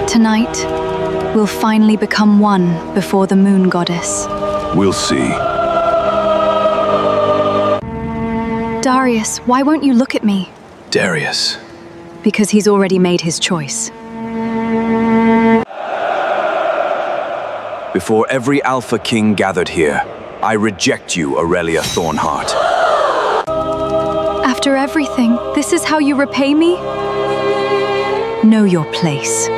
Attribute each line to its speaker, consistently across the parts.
Speaker 1: Tonight, we'll finally become one before the moon goddess.
Speaker 2: We'll see.
Speaker 1: Darius, why won't you look at me?
Speaker 2: Darius.
Speaker 1: Because he's already made his choice.
Speaker 2: Before every Alpha King gathered here, I reject you, Aurelia Thornheart.
Speaker 1: After everything, this is how you repay me? Know your place.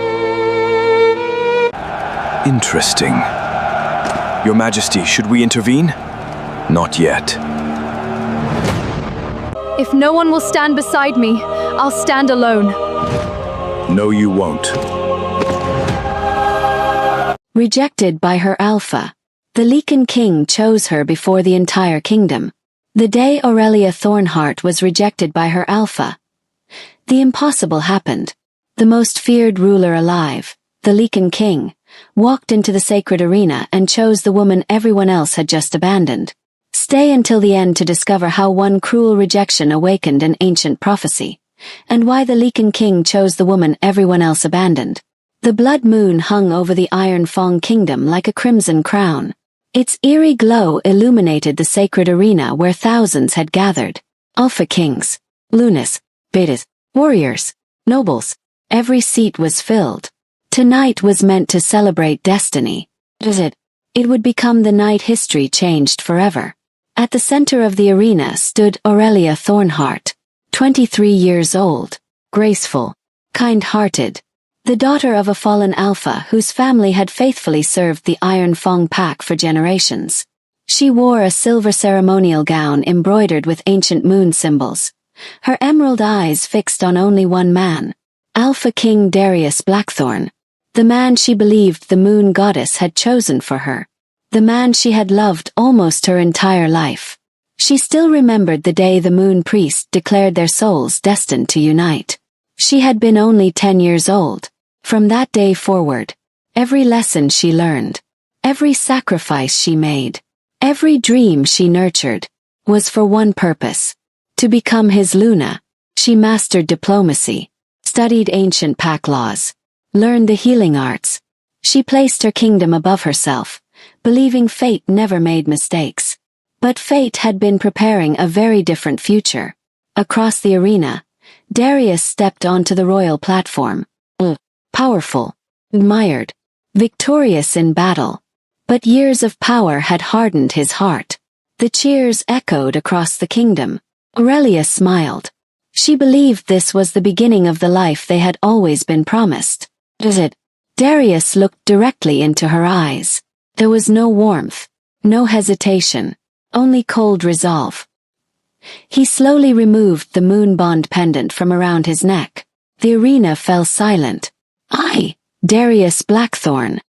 Speaker 2: Interesting. Your Majesty, should we intervene? Not yet.
Speaker 1: If no one will stand beside me, I'll stand alone.
Speaker 2: No, you won't.
Speaker 3: Rejected by her Alpha, the Lycan king chose her before the entire kingdom. The day Aurelia Thornheart was rejected by her Alpha, the impossible happened. The most feared ruler alive, the Lycan king, walked into the sacred arena and chose the woman everyone else had just abandoned. Stay until the end to discover how one cruel rejection awakened an ancient prophecy, and why the Lycan king chose the woman everyone else abandoned. The blood moon hung over the Iron Fang kingdom like a crimson crown. Its eerie glow illuminated the sacred arena where thousands had gathered. Alpha kings, lunas, betas, warriors, nobles. Every seat was filled. Tonight was meant to celebrate destiny. It would become the night history changed forever. At the center of the arena stood Aurelia Thornheart, 23 years old, graceful, kind-hearted, the daughter of a fallen Alpha whose family had faithfully served the Iron Fang pack for generations. She wore a silver ceremonial gown embroidered with ancient moon symbols, her emerald eyes fixed on only one man, Alpha King Darius Blackthorn, the man she believed the moon goddess had chosen for her, the man she had loved almost her entire life. She still remembered the day the moon priest declared their souls destined to unite. She had been only 10 years old. From that day forward, every lesson she learned, every sacrifice she made, every dream she nurtured, was for one purpose: to become his Luna. She mastered diplomacy, studied ancient pack laws, learned the healing arts. She placed her kingdom above herself, believing fate never made mistakes. But fate had been preparing a very different future. Across the arena, Darius stepped onto the royal platform. Powerful, admired, victorious in battle. But years of power had hardened his heart. The cheers echoed across the kingdom. Aurelia smiled. She believed this was the beginning of the life they had always been promised. Darius looked directly into her eyes. There was no warmth, no hesitation, only cold resolve. He slowly removed the moon bond pendant from around his neck. The arena fell silent. "I, Darius Blackthorn."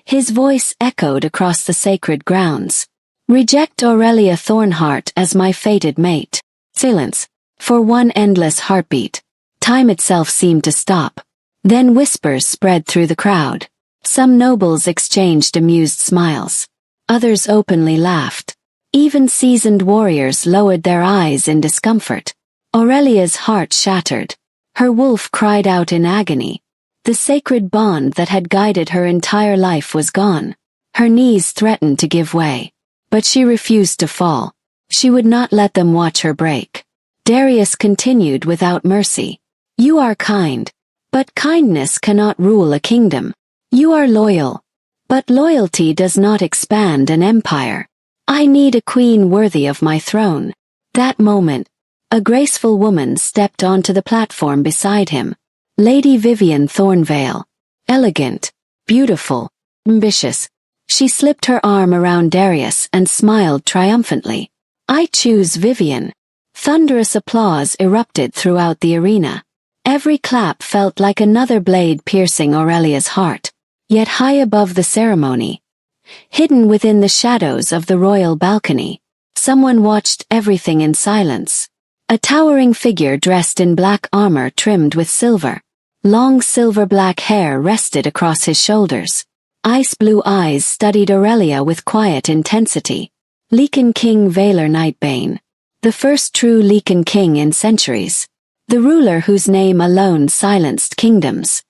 Speaker 3: His voice echoed across the sacred grounds. "Reject Aurelia Thornheart as my fated mate." Silence. For one endless heartbeat. Time itself seemed to stop. Then whispers spread through the crowd. Some nobles exchanged amused smiles. Others openly laughed. Even seasoned warriors lowered their eyes in discomfort. Aurelia's heart shattered. Her wolf cried out in agony. The sacred bond that had guided her entire life was gone. Her knees threatened to give way. But she refused to fall. She would not let them watch her break. Darius continued without mercy. "You are kind. But kindness cannot rule a kingdom. You are loyal. But loyalty does not expand an empire. I need a queen worthy of my throne." That moment, a graceful woman stepped onto the platform beside him. Lady Vivian Thornvale. Elegant, beautiful, ambitious. She slipped her arm around Darius and smiled triumphantly. "I choose Vivian." Thunderous applause erupted throughout the arena. Every clap felt like another blade piercing Aurelia's heart. Yet high above the ceremony, hidden within the shadows of the royal balcony, someone watched everything in silence. A towering figure dressed in black armor trimmed with silver. Long silver-black hair rested across his shoulders. Ice-blue eyes studied Aurelia with quiet intensity. Lycan King Valor Nightbane. The first true Lycan king in centuries. The ruler whose name alone silenced kingdoms.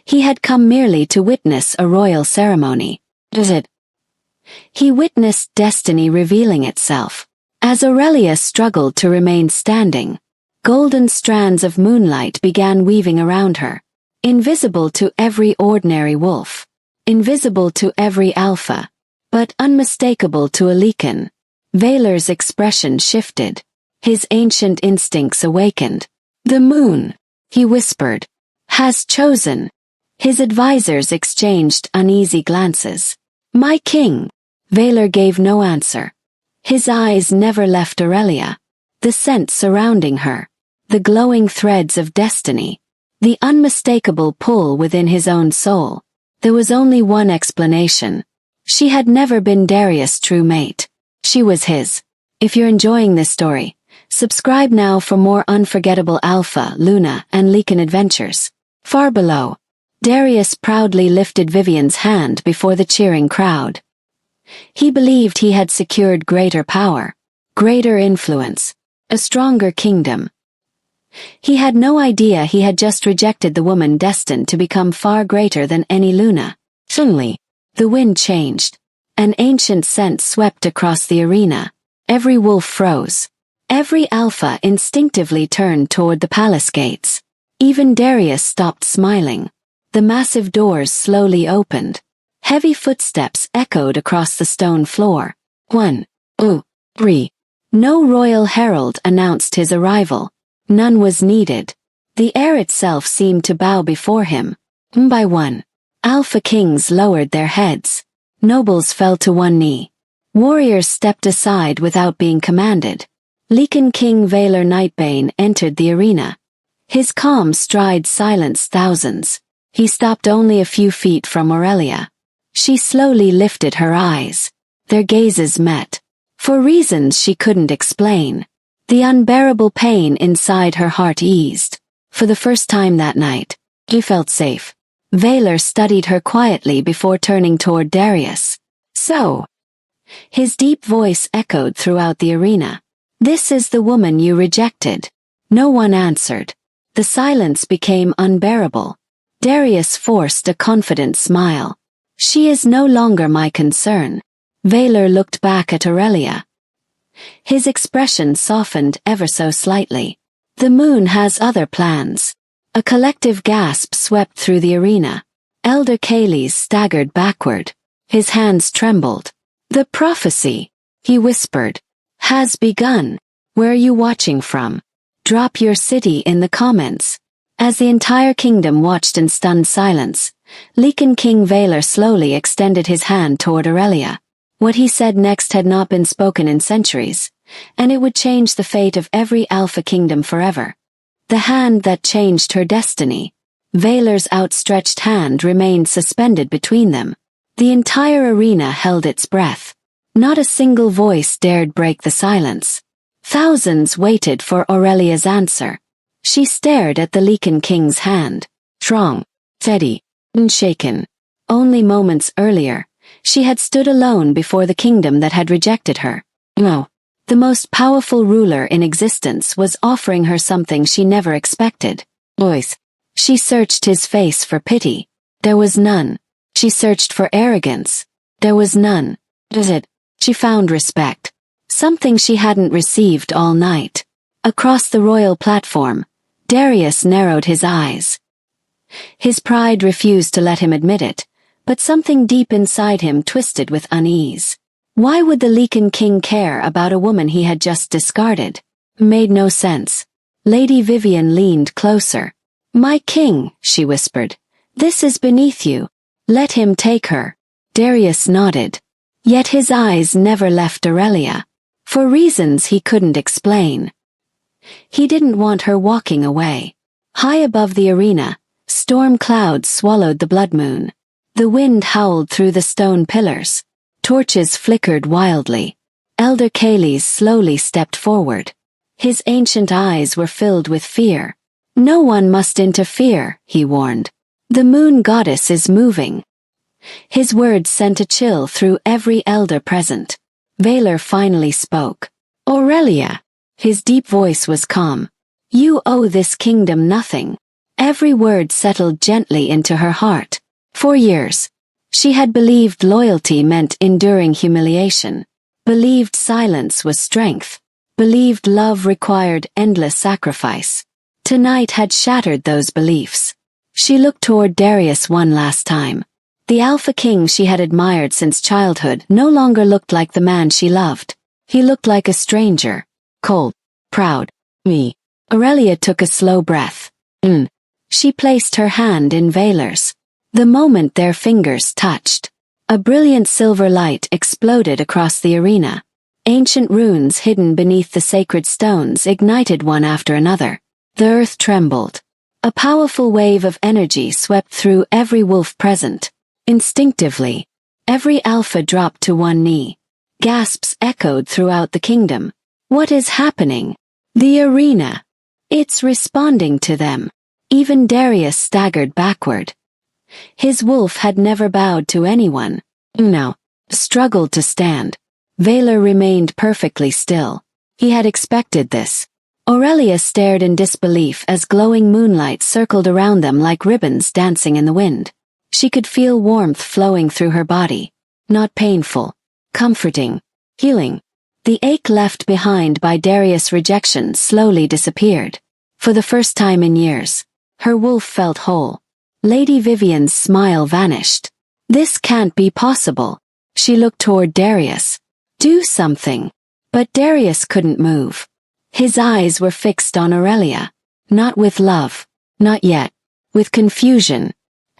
Speaker 3: He had come merely to witness a royal ceremony. Does it? He witnessed destiny revealing itself. As Aurelia struggled to remain standing, golden strands of moonlight began weaving around her. Invisible to every ordinary wolf. Invisible to every alpha. But unmistakable to a Lycan. Valor's expression shifted. His ancient instincts awakened. The moon, he whispered, has chosen. His advisors exchanged uneasy glances. My king. Valor gave no answer. His eyes never left Aurelia. The scent surrounding her. The glowing threads of destiny. The unmistakable pull within his own soul. There was only one explanation. She had never been Darius' true mate. She was his. If you're enjoying this story, subscribe now for more unforgettable Alpha, Luna, and Lycan adventures. Far below, Darius proudly lifted Vivian's hand before the cheering crowd. He believed he had secured greater power, greater influence, a stronger kingdom. He had no idea he had just rejected the woman destined to become far greater than any Luna. Suddenly, the wind changed. An ancient scent swept across the arena. Every wolf froze. Every alpha instinctively turned toward the palace gates. Even Darius stopped smiling. The massive doors slowly opened. Heavy footsteps echoed across the stone floor. 1, 2, 3. No royal herald announced his arrival. None was needed. The air itself seemed to bow before him. One by one, alpha kings lowered their heads. Nobles fell to one knee. Warriors stepped aside without being commanded. Lycan King Valor Nightbane entered the arena. His calm stride silenced thousands. He stopped only a few feet from Aurelia. She slowly lifted her eyes. Their gazes met. For reasons she couldn't explain. The unbearable pain inside her heart eased. For the first time that night, she felt safe. Valor studied her quietly before turning toward Darius. So, his deep voice echoed throughout the arena. This is the woman you rejected. No one answered. The silence became unbearable. Darius forced a confident smile. She is no longer my concern. Valor looked back at Aurelia. His expression softened ever so slightly. The moon has other plans. A collective gasp swept through the arena. Elder Kayles staggered backward. His hands trembled. The prophecy, he whispered, has begun. Where are you watching from? Drop your city in the comments. As the entire kingdom watched in stunned silence, Lycan King Valor slowly extended his hand toward Aurelia. What he said next had not been spoken in centuries, and it would change the fate of every Alpha Kingdom forever. The hand that changed her destiny. Valor's outstretched hand remained suspended between them. The entire arena held its breath. Not a single voice dared break the silence. Thousands waited for Aurelia's answer. She stared at the Lycan King's hand. Strong, steady, unshaken. Only moments earlier, she had stood alone before the kingdom that had rejected her. No. The most powerful ruler in existence was offering her something she never expected. Voice. She searched his face for pity. There was none. She searched for arrogance. There was none. Does it? She found respect. Something she hadn't received all night. Across the royal platform, Darius narrowed his eyes. His pride refused to let him admit it, but something deep inside him twisted with unease. Why would the Lycan King care about a woman he had just discarded? Made no sense. Lady Vivian leaned closer. My king, she whispered. This is beneath you. Let him take her. Darius nodded. Yet his eyes never left Aurelia. For reasons he couldn't explain. He didn't want her walking away. High above the arena, storm clouds swallowed the blood moon. The wind howled through the stone pillars. Torches flickered wildly. Elder Kayles slowly stepped forward. His ancient eyes were filled with fear. No one must interfere, he warned. The moon goddess is moving. His words sent a chill through every elder present. Valor finally spoke. Aurelia. His deep voice was calm. You owe this kingdom nothing. Every word settled gently into her heart. For years, she had believed loyalty meant enduring humiliation, believed silence was strength, believed love required endless sacrifice. Tonight had shattered those beliefs. She looked toward Darius one last time. The Alpha King she had admired since childhood no longer looked like the man she loved. He looked like a stranger. Cold. Proud. Me. Aurelia took a slow breath. She placed her hand in Valor's. The moment their fingers touched, a brilliant silver light exploded across the arena. Ancient runes hidden beneath the sacred stones ignited one after another. The earth trembled. A powerful wave of energy swept through every wolf present. Instinctively, every alpha dropped to one knee. Gasps echoed throughout the kingdom. What is happening? The arena. It's responding to them. Even Darius staggered backward. His wolf had never bowed to anyone. No. Struggled to stand. Valor remained perfectly still. He had expected this. Aurelia stared in disbelief as glowing moonlight circled around them like ribbons dancing in the wind. She could feel warmth flowing through her body. Not painful. Comforting. Healing. The ache left behind by Darius' rejection slowly disappeared. For the first time in years, her wolf felt whole. Lady Vivian's smile vanished. This can't be possible. She looked toward Darius. Do something. But Darius couldn't move. His eyes were fixed on Aurelia. Not with love. Not yet. With confusion.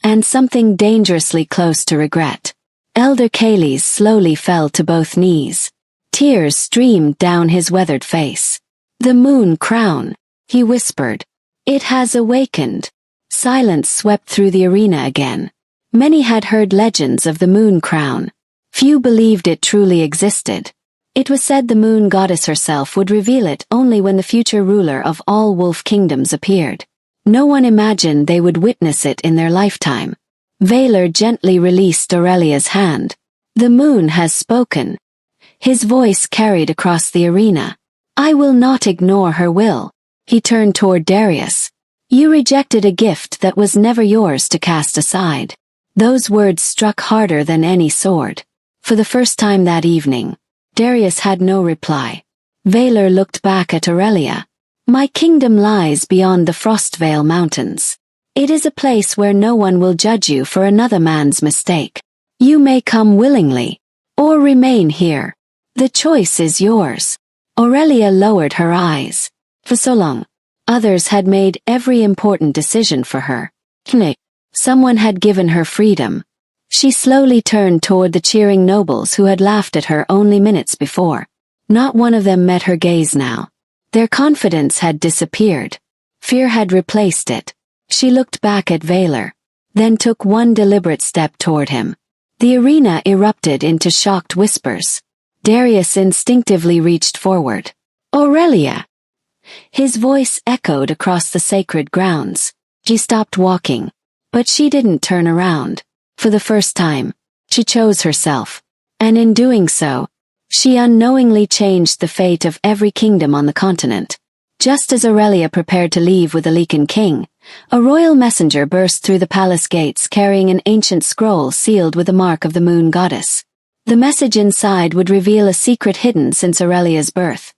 Speaker 3: And something dangerously close to regret. Elder Kayleigh slowly fell to both knees. Tears streamed down his weathered face. The moon crown, he whispered. It has awakened. Silence swept through the arena again. Many had heard legends of the moon crown. Few believed it truly existed. It was said the moon goddess herself would reveal it only when the future ruler of all wolf kingdoms appeared. No one imagined they would witness it in their lifetime. Valor gently released Aurelia's hand. The moon has spoken. His voice carried across the arena. I will not ignore her will. He turned toward Darius. You rejected a gift that was never yours to cast aside. Those words struck harder than any sword. For the first time that evening, Darius had no reply. Valor looked back at Aurelia. My kingdom lies beyond the Frostvale Mountains. It is a place where no one will judge you for another man's mistake. You may come willingly, or remain here. The choice is yours. Aurelia lowered her eyes. For so long, others had made every important decision for her. Someone had given her freedom. She slowly turned toward the cheering nobles who had laughed at her only minutes before. Not one of them met her gaze now. Their confidence had disappeared. Fear had replaced it. She looked back at Valor, then took one deliberate step toward him. The arena erupted into shocked whispers. Darius instinctively reached forward. Aurelia! His voice echoed across the sacred grounds. She stopped walking, but she didn't turn around. For the first time, she chose herself. And in doing so, she unknowingly changed the fate of every kingdom on the continent. Just as Aurelia prepared to leave with the Lycan king, a royal messenger burst through the palace gates carrying an ancient scroll sealed with the mark of the moon goddess. The message inside would reveal a secret hidden since Aurelia's birth,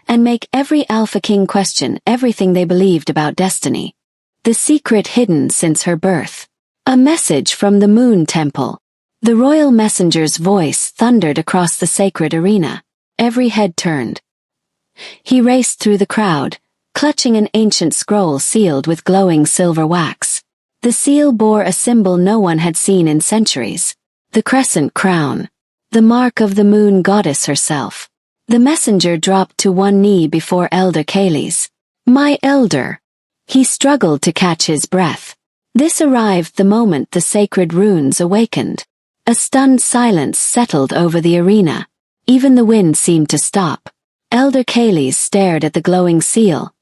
Speaker 3: and make every Alpha King question everything they believed about destiny. The secret hidden since her birth. A message from the Moon Temple. The royal messenger's voice thundered across the sacred arena. Every head turned. He raced through the crowd, clutching an ancient scroll sealed with glowing silver wax. The seal bore a symbol no one had seen in centuries. The crescent crown. The mark of the moon goddess herself. The messenger dropped to one knee before Elder Kayleigh's. My elder. He struggled to catch his breath. This arrived the moment the sacred runes awakened. A stunned silence settled over the arena. Even the wind seemed to stop. Elder Kayleigh stared at the glowing seal,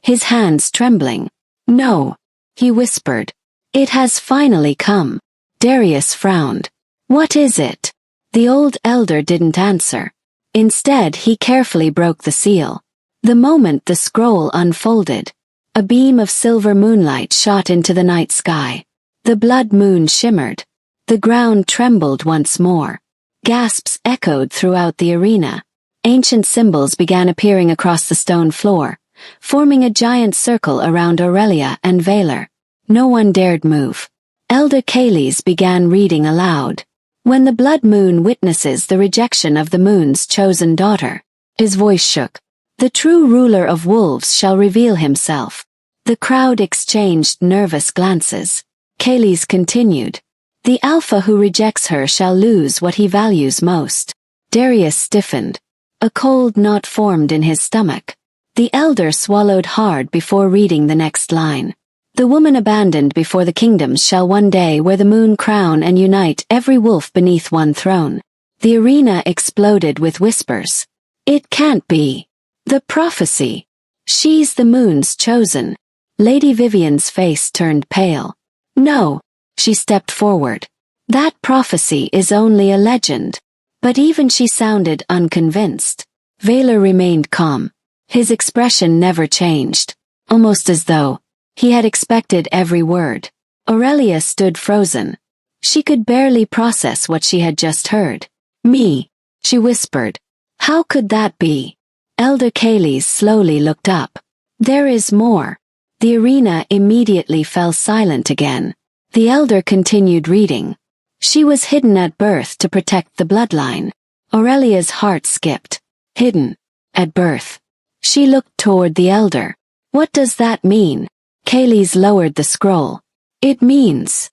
Speaker 3: his hands trembling. No, he whispered. It has finally come. Darius frowned. What is it? The old elder didn't answer. Instead, he carefully broke the seal. The moment the scroll unfolded, A beam of silver moonlight shot into the night sky. The blood moon shimmered. The ground trembled once more. Gasps echoed throughout the arena. Ancient symbols began appearing across the stone floor, forming a giant circle around Aurelia and Valor. No one dared move. Elder Kales began reading aloud. When the blood moon witnesses the rejection of the moon's chosen daughter, his voice shook. The true ruler of wolves shall reveal himself. The crowd exchanged nervous glances. Kales continued. The alpha who rejects her shall lose what he values most. Darius stiffened. A cold knot formed in his stomach. The elder swallowed hard before reading the next line. The woman abandoned before the kingdoms shall one day wear the moon crown and unite every wolf beneath one throne. The arena exploded with whispers. It can't be. The prophecy. She's the moon's chosen. Lady Vivian's face turned pale. No. She stepped forward. That prophecy is only a legend. But even she sounded unconvinced. Valor remained calm. His expression never changed, almost as though he had expected every word. Aurelia stood frozen. She could barely process what she had just heard. Me, she whispered. How could that be? Elder Kales slowly looked up. There is more. The arena immediately fell silent again. The elder continued reading. She was hidden at birth to protect the bloodline. Aurelia's heart skipped. Hidden. At birth. She looked toward the elder. What does that mean? Kales lowered the scroll. It means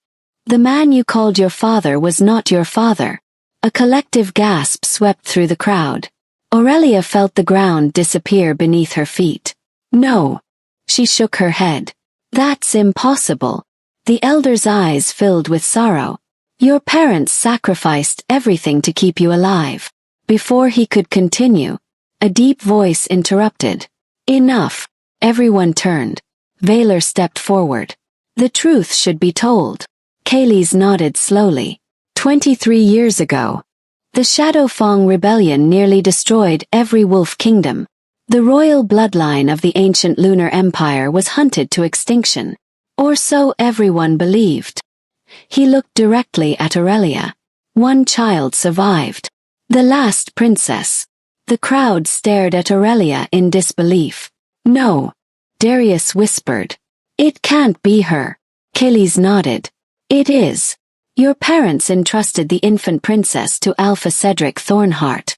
Speaker 3: the man you called your father was not your father. A collective gasp swept through the crowd. Aurelia felt the ground disappear beneath her feet. No. She shook her head. That's impossible. The elder's eyes filled with sorrow. Your parents sacrificed everything to keep you alive. Before he could continue, a deep voice interrupted. Enough. Everyone turned. Valor stepped forward. The truth should be told. Kales nodded slowly. 23 years ago, the Shadowfang rebellion nearly destroyed every wolf kingdom. The royal bloodline of the ancient lunar empire was hunted to extinction. Or so everyone believed. He looked directly at Aurelia. One child survived. The last princess. The crowd stared at Aurelia in disbelief. No. Darius whispered. It can't be her. Kales nodded. It is. Your parents entrusted the infant princess to Alpha Cedric Thornheart.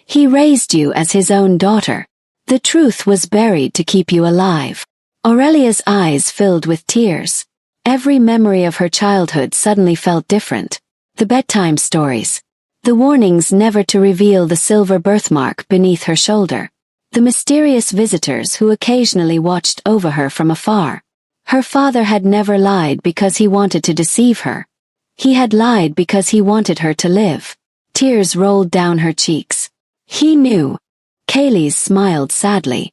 Speaker 3: He raised you as his own daughter. The truth was buried to keep you alive. Aurelia's eyes filled with tears. Every memory of her childhood suddenly felt different. The bedtime stories. The warnings never to reveal the silver birthmark beneath her shoulder. The mysterious visitors who occasionally watched over her from afar. Her father had never lied because he wanted to deceive her. He had lied because he wanted her to live. Tears rolled down her cheeks. He knew. Kales smiled sadly.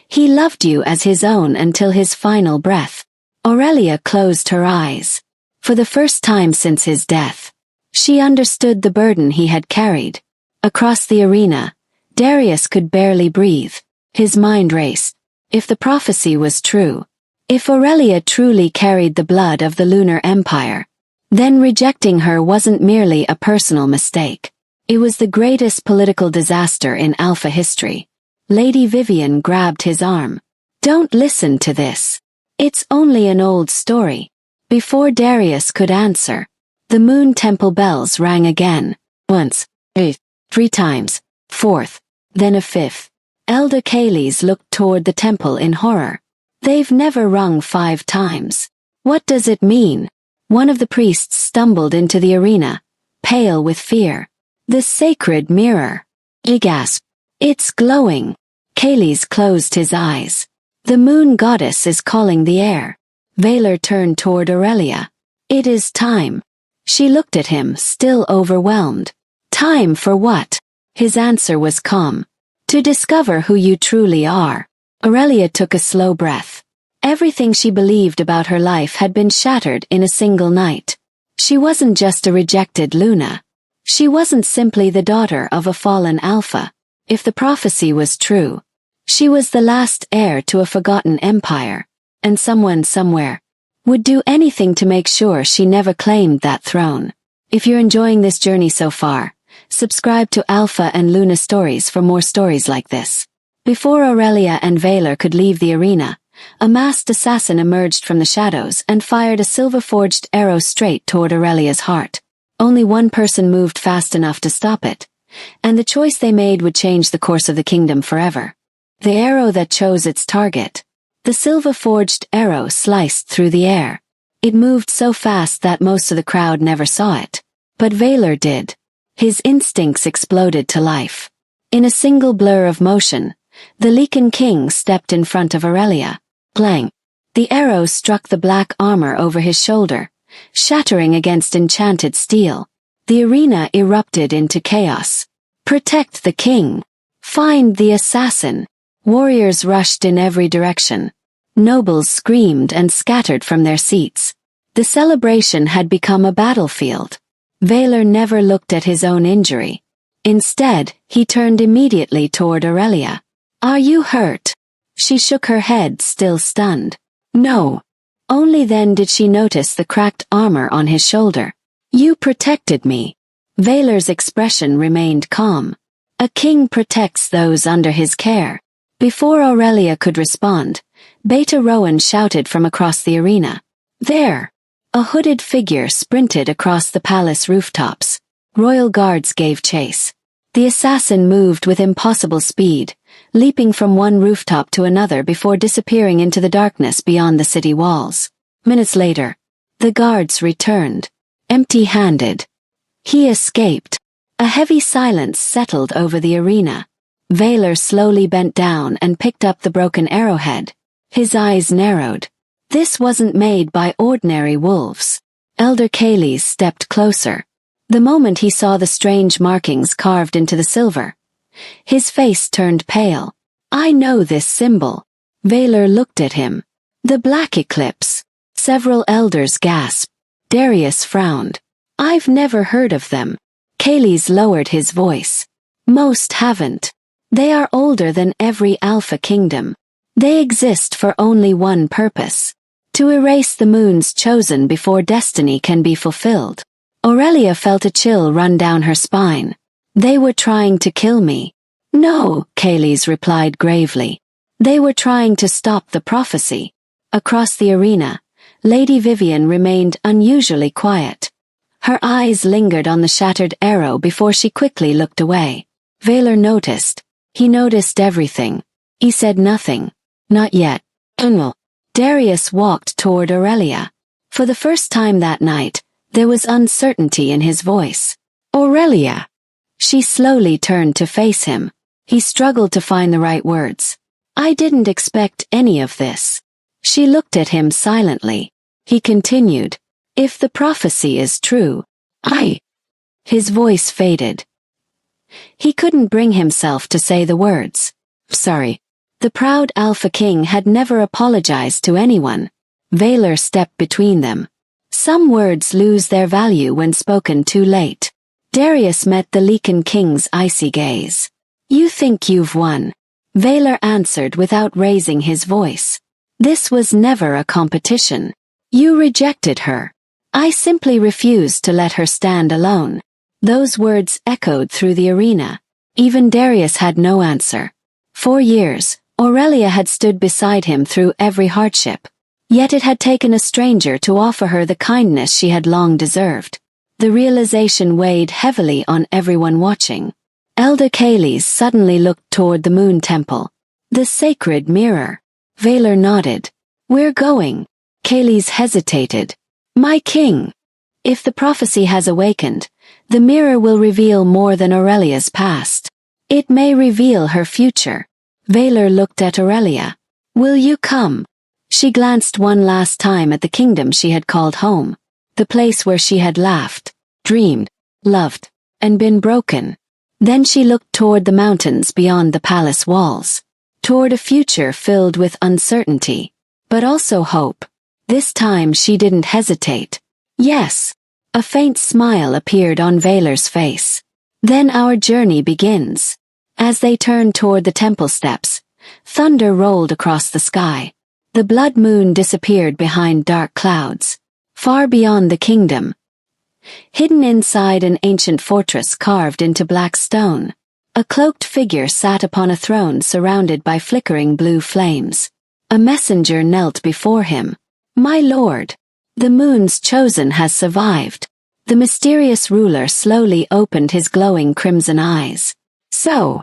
Speaker 3: He loved you as his own until his final breath. Aurelia closed her eyes. For the first time since his death, she understood the burden he had carried. Across the arena, Darius could barely breathe. His mind raced. If the prophecy was true, if Aurelia truly carried the blood of the Lunar Empire, then rejecting her wasn't merely a personal mistake. It was the greatest political disaster in Alpha history. Lady Vivian grabbed his arm. Don't listen to this. It's only an old story. Before Darius could answer, the Moon Temple bells rang again. Once, 3 times, 4th, then a 5th. Elder Kales looked toward the temple in horror. They've never rung 5 times. What does it mean? One of the priests stumbled into the arena, pale with fear. The sacred mirror. He gasped. It's glowing. Kales closed his eyes. The moon goddess is calling the air. Valor turned toward Aurelia. It is time. She looked at him, still overwhelmed. Time for what? His answer was calm. To discover who you truly are. Aurelia took a slow breath. Everything she believed about her life had been shattered in a single night. She wasn't just a rejected Luna. She wasn't simply the daughter of a fallen Alpha. If the prophecy was true, She was the last heir to a forgotten empire, and someone somewhere would do anything to make sure she never claimed that throne. If you're enjoying this journey so far, subscribe to Alpha and Luna Stories for more stories like this. Before Aurelia and Valor could leave the arena, a masked assassin emerged from the shadows and fired a silver-forged arrow straight toward Aurelia's heart. Only one person moved fast enough to stop it, and the choice they made would change the course of the kingdom forever. The arrow that chose its target. The silver-forged arrow sliced through the air. It moved so fast that most of the crowd never saw it. But Valor did. His instincts exploded to life. In a single blur of motion, the Lycan king stepped in front of Aurelia. Blang! The arrow struck the black armor over his shoulder, shattering against enchanted steel. The arena erupted into chaos. Protect the king! Find the assassin! Warriors rushed in every direction. Nobles screamed and scattered from their seats. The celebration had become a battlefield. Valor never looked at his own injury. Instead, he turned immediately toward Aurelia. "Are you hurt?" She shook her head, still stunned. "No." Only then did she notice the cracked armor on his shoulder. "You protected me." Valor's expression remained calm. A king protects those under his care. Before Aurelia could respond, Beta Rowan shouted from across the arena. "There!" A hooded figure sprinted across the palace rooftops. Royal guards gave chase. The assassin moved with impossible speed, leaping from one rooftop to another before disappearing into the darkness beyond the city walls. Minutes later, the guards returned, empty-handed. He escaped. A heavy silence settled over the arena. Valor slowly bent down and picked up the broken arrowhead. His eyes narrowed. This wasn't made by ordinary wolves. Elder Kayles stepped closer. The moment he saw the strange markings carved into the silver, his face turned pale. "I know this symbol." Valor looked at him. "The Black Eclipse." Several elders gasped. Darius frowned. "I've never heard of them." Kayles lowered his voice. "Most haven't. They are older than every Alpha Kingdom. They exist for only one purpose: to erase the moons chosen before destiny can be fulfilled." Aurelia felt a chill run down her spine. "They were trying to kill me." "No," Kayles replied gravely. "They were trying to stop the prophecy." Across the arena, Lady Vivian remained unusually quiet. Her eyes lingered on the shattered arrow before she quickly looked away. Valor noticed. He noticed everything. He said nothing. "Not yet." Darius walked toward Aurelia. For the first time that night, there was uncertainty in his voice. "Aurelia." She slowly turned to face him. He struggled to find the right words. "I didn't expect any of this." She looked at him silently. He continued, "If the prophecy is true, I—" His voice faded. He couldn't bring himself to say the words. "Sorry." The proud Alpha King had never apologized to anyone. Valor stepped between them. Some words lose their value when spoken too late. Darius met the Lycan King's icy gaze. "You think you've won," Valor answered without raising his voice. "This was never a competition. You rejected her. I simply refused to let her stand alone." Those words echoed through the arena. Even Darius had no answer. 4 years, Aurelia had stood beside him through every hardship. Yet it had taken a stranger to offer her the kindness she had long deserved. The realization weighed heavily on everyone watching. Elder Kayles suddenly looked toward the moon temple. "The sacred mirror." Valor nodded. "We're going." Kayles hesitated. "My king." "If the prophecy has awakened, the mirror will reveal more than Aurelia's past. It may reveal her future." Valor looked at Aurelia. "Will you come?" She glanced one last time at the kingdom she had called home. The place where she had laughed, dreamed, loved, and been broken. Then she looked toward the mountains beyond the palace walls. Toward a future filled with uncertainty, but also hope. This time she didn't hesitate. "Yes." A faint smile appeared on Valor's face. "Then our journey begins." As they turned toward the temple steps, Thunder rolled across the sky. The blood moon disappeared behind dark clouds, far beyond the kingdom. Hidden inside an ancient fortress carved into black stone, a cloaked figure sat upon a throne surrounded by flickering blue flames. A messenger knelt before him. "My lord, the moon's chosen has survived." The mysterious ruler slowly opened his glowing crimson eyes. "So?"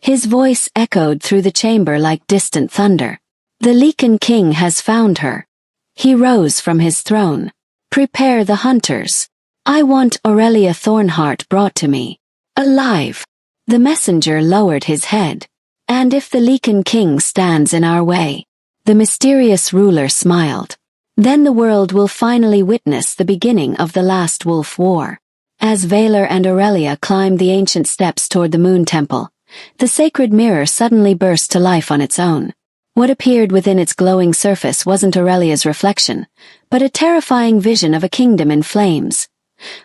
Speaker 3: His voice echoed through the chamber like distant thunder. "The Lycan king has found her." He rose from his throne. "Prepare the hunters. I want Aurelia Thornheart brought to me, alive." The messenger lowered his head. "And if the Lycan king stands in our way?" The mysterious ruler smiled. "Then the world will finally witness the beginning of the last wolf war." As Valor and Aurelia climbed the ancient steps toward the moon temple, the sacred mirror suddenly burst to life on its own. What appeared within its glowing surface wasn't Aurelia's reflection, but a terrifying vision of a kingdom in flames,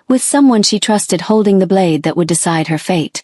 Speaker 3: with someone she trusted holding the blade that would decide her fate.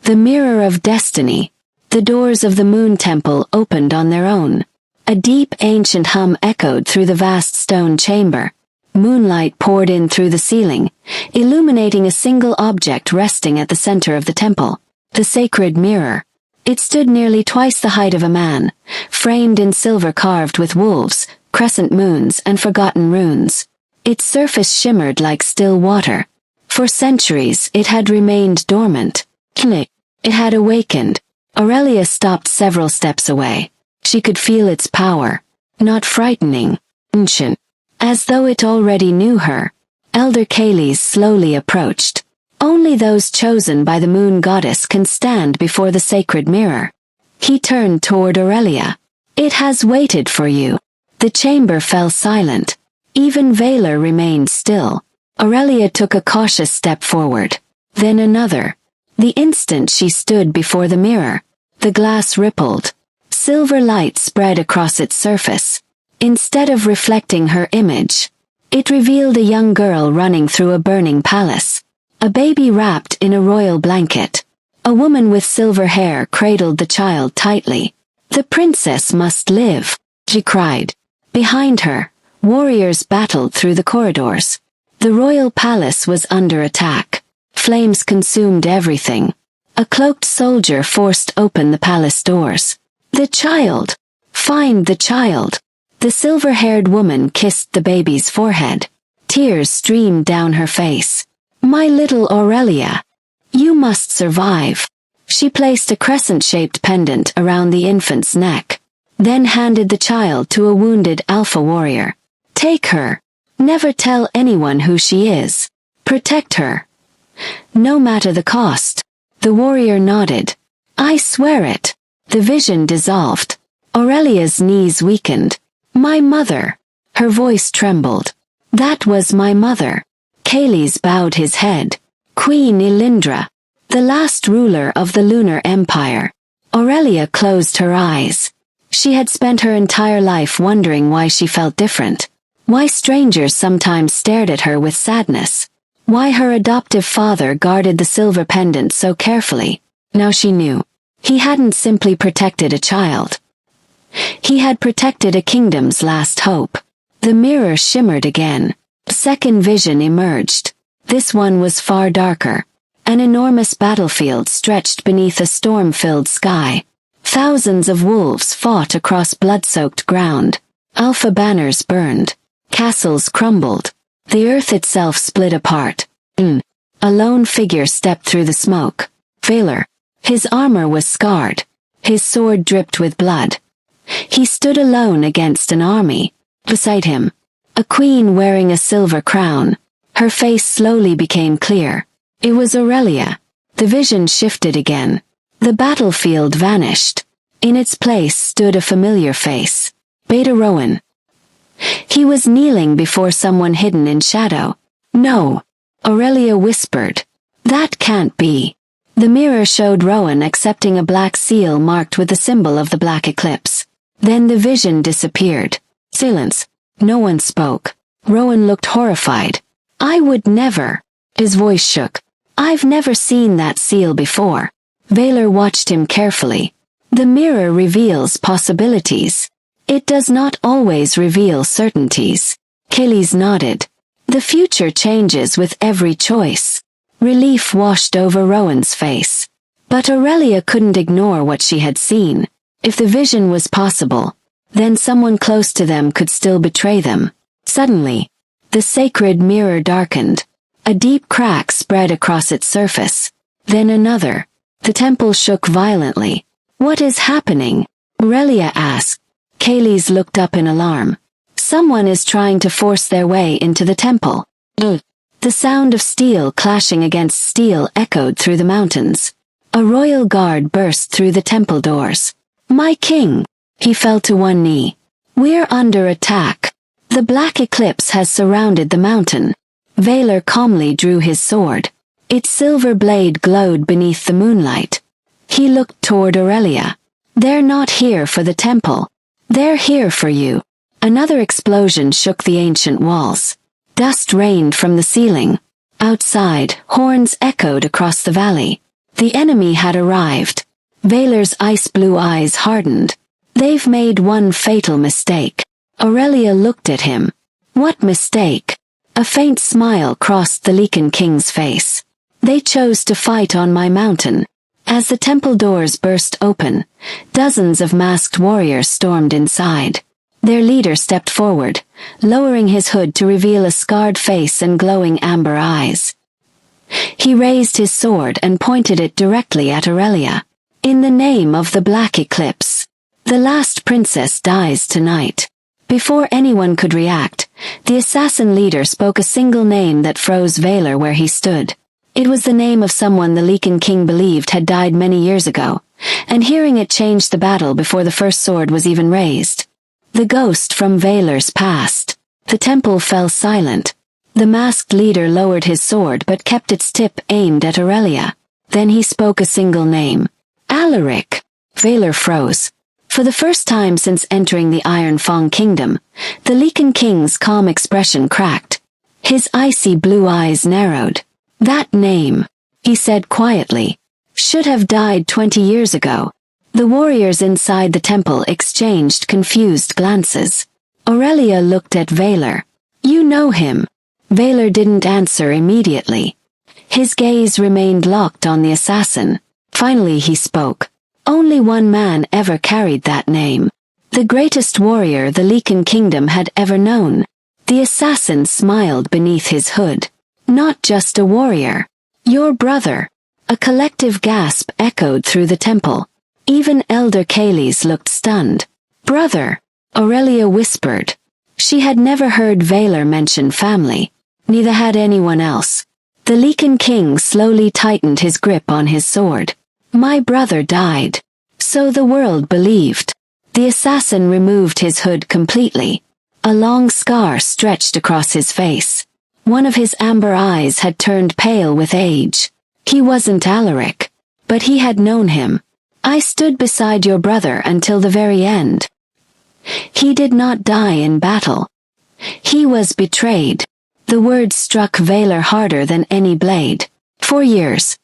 Speaker 3: The mirror of destiny. The doors of the moon temple opened on their own. A deep ancient hum echoed through the vast stone chamber. Moonlight poured in through the ceiling, illuminating a single object resting at the center of the temple. The sacred mirror. It stood nearly twice the height of a man, framed in silver carved with wolves, crescent moons, and forgotten runes. Its surface shimmered like still water. For centuries it had remained dormant. It had awakened. Aurelia stopped several steps away. She could feel its power, not frightening, ancient, as though it already knew her. Elder Kayles slowly approached. Only those chosen by the moon goddess can stand before the sacred mirror. He turned toward Aurelia. "It has waited for you." The chamber fell silent. Even Valor remained still. Aurelia took a cautious step forward, then another. The instant she stood before the mirror, the glass rippled. Silver light spread across its surface. Instead of reflecting her image, it revealed a young girl running through a burning palace. A baby wrapped in a royal blanket. A woman with silver hair cradled the child tightly. "The princess must live," she cried. Behind her, warriors battled through the corridors. The royal palace was under attack. Flames consumed everything. A cloaked soldier forced open the palace doors. "The child! Find the child!" The silver-haired woman kissed the baby's forehead. Tears streamed down her face. "My little Aurelia, you must survive." She placed a crescent-shaped pendant around the infant's neck, then handed the child to a wounded alpha warrior. "Take her. Never tell anyone who she is. Protect her, no matter the cost." The warrior nodded. "I swear it." The vision dissolved. Aurelia's knees weakened. "My mother." Her voice trembled. "That was my mother." Kayles bowed his head. "Queen Elindra, the last ruler of the Lunar Empire." Aurelia closed her eyes. She had spent her entire life wondering why she felt different. Why strangers sometimes stared at her with sadness. Why her adoptive father guarded the silver pendant so carefully. Now she knew. He hadn't simply protected a child. He had protected a kingdom's last hope. The mirror shimmered again. A second vision emerged. This one was far darker. An enormous battlefield stretched beneath a storm-filled sky. Thousands of wolves fought across blood-soaked ground. Alpha banners burned. Castles crumbled. The earth itself split apart. A lone figure stepped through the smoke. Valor. His armor was scarred. His sword dripped with blood. He stood alone against an army. Beside him, a queen wearing a silver crown. Her face slowly became clear. It was Aurelia. The vision shifted again. The battlefield vanished. In its place stood a familiar face. Beta Rowan. He was kneeling before someone hidden in shadow. "No," Aurelia whispered. "That can't be." The mirror showed Rowan accepting a black seal marked with the symbol of the black eclipse. Then the vision disappeared. Silence. No one spoke. Rowan looked horrified. "I would never." His voice shook. "I've never seen that seal before." Valor watched him carefully. The mirror reveals possibilities. It does not always reveal certainties. Kaylee's nodded. The future changes with every choice. Relief washed over Rowan's face. But Aurelia couldn't ignore what she had seen. If the vision was possible, then someone close to them could still betray them. Suddenly, the sacred mirror darkened. A deep crack spread across its surface. Then another. The temple shook violently. "What is happening?" Aurelia asked. Kaylee's looked up in alarm. "Someone is trying to force their way into the temple." The sound of steel clashing against steel echoed through the mountains. A royal guard burst through the temple doors. "My king!" He fell to one knee. "We're under attack. The black eclipse has surrounded the mountain." Valor calmly drew his sword. Its silver blade glowed beneath the moonlight. He looked toward Aurelia. "They're not here for the temple. They're here for you." Another explosion shook the ancient walls. Dust rained from the ceiling. Outside, horns echoed across the valley. The enemy had arrived. Valor's ice-blue eyes hardened. "They've made one fatal mistake." Aurelia looked at him. "What mistake?" A faint smile crossed the Lycan king's face. "They chose to fight on my mountain." As the temple doors burst open, dozens of masked warriors stormed inside. Their leader stepped forward, lowering his hood to reveal a scarred face and glowing amber eyes. He raised his sword and pointed it directly at Aurelia. "In the name of the Black Eclipse, the last princess dies tonight." Before anyone could react, the assassin leader spoke a single name that froze Valor where he stood. It was the name of someone the Lycan king believed had died many years ago, and hearing it changed the battle before the first sword was even raised. The ghost from Valor's past. The temple fell silent. The masked leader lowered his sword but kept its tip aimed at Aurelia. Then he spoke a single name. "Alaric." Valor froze. For the first time since entering the Iron Fang Kingdom, the Lycan king's calm expression cracked. His icy blue eyes narrowed. "That name," he said quietly, "should have died 20 years ago." The warriors inside the temple exchanged confused glances. Aurelia looked at Valor. "You know him." Valor didn't answer immediately. His gaze remained locked on the assassin. Finally he spoke. "Only one man ever carried that name. The greatest warrior the Lycan kingdom had ever known." The assassin smiled beneath his hood. "Not just a warrior. Your brother." A collective gasp echoed through the temple. Even Elder Kaylee's looked stunned. "Brother," Aurelia whispered. She had never heard Valor mention family. Neither had anyone else. The Lycan king slowly tightened his grip on his sword. "My brother died." So the world believed. The assassin removed his hood completely. A long scar stretched across his face. One of his amber eyes had turned pale with age. He wasn't Alaric, but he had known him. "I stood beside your brother until the very end. He did not die in battle. He was betrayed." The words struck Valor harder than any blade. For years,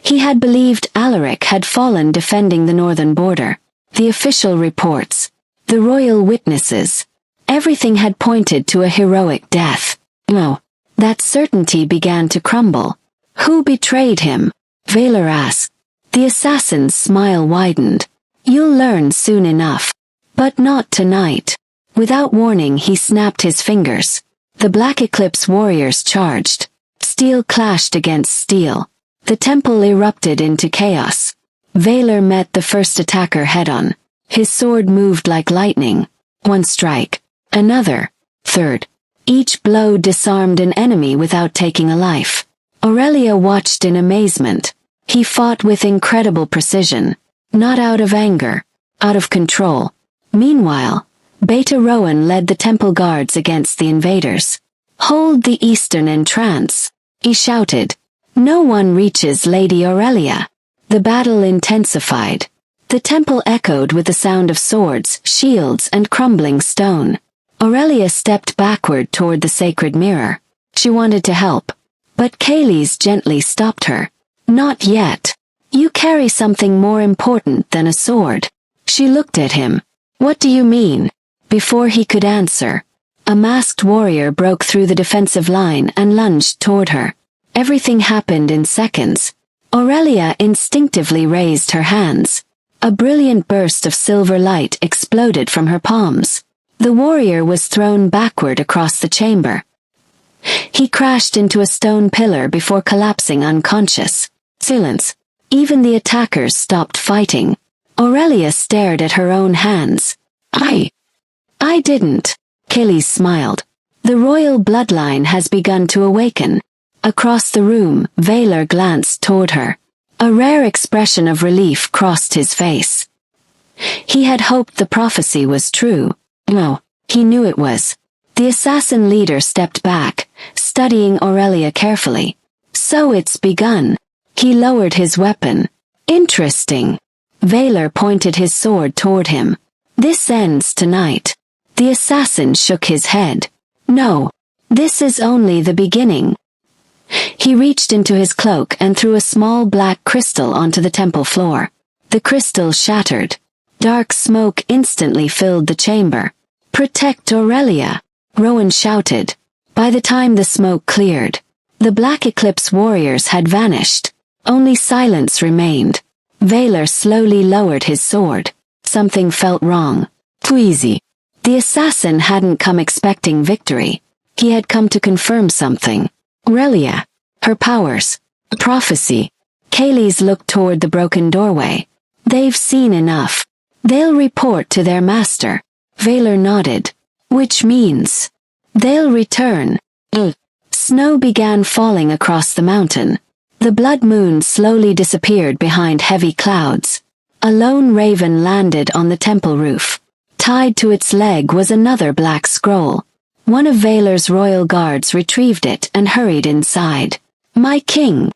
Speaker 3: he had believed Alaric had fallen defending the northern border. The official reports, the royal witnesses, everything had pointed to a heroic death. No, that certainty began to crumble. "Who betrayed him?" Valor asked. The assassin's smile widened. "You'll learn soon enough. But not tonight." Without warning he snapped his fingers. The Black Eclipse warriors charged. Steel clashed against steel. The temple erupted into chaos. Valor met the first attacker head-on. His sword moved like lightning. One strike. Another. Third. Each blow disarmed an enemy without taking a life. Aurelia watched in amazement. He fought with incredible precision. Not out of anger. Out of control. Meanwhile, Beta Rowan led the temple guards against the invaders. "Hold the eastern entrance," he shouted. "No one reaches Lady Aurelia." The battle intensified. The temple echoed with the sound of swords, shields, and crumbling stone. Aurelia stepped backward toward the sacred mirror. She wanted to help, but Kaylee's gently stopped her. "Not yet." You carry something more important than a sword. She looked at him. What do you mean? Before he could answer, a masked warrior broke through the defensive line and lunged toward her. Everything happened in seconds. Aurelia instinctively raised her hands. A brilliant burst of silver light exploded from her palms. The warrior was thrown backward across the chamber. He crashed into a stone pillar before collapsing unconscious. Silence. Even the attackers stopped fighting. Aurelia stared at her own hands. I didn't. Achilles smiled. The royal bloodline has begun to awaken. Across the room, Valor glanced toward her. A rare expression of relief crossed his face. He had hoped the prophecy was true. No, he knew it was. The assassin leader stepped back, studying Aurelia carefully. So it's begun. He lowered his weapon. Interesting. Valor pointed his sword toward him. This ends tonight. The assassin shook his head. No, this is only the beginning. He reached into his cloak and threw a small black crystal onto the temple floor. The crystal shattered. Dark smoke instantly filled the chamber. Protect Aurelia, Rowan shouted. By the time the smoke cleared, the Black Eclipse warriors had vanished. Only silence remained. Valor slowly lowered his sword. Something felt wrong. Too easy. The assassin hadn't come expecting victory. He had come to confirm something. Aurelia, her powers, prophecy. Achilles looked toward the broken doorway. They've seen enough. They'll report to their master. Valor nodded. Which means they'll return. Snow began falling across the mountain. The blood moon slowly disappeared behind heavy clouds. A lone raven landed on the temple roof. Tied to its leg was another black scroll. One of Valor's royal guards retrieved it and hurried inside. My king.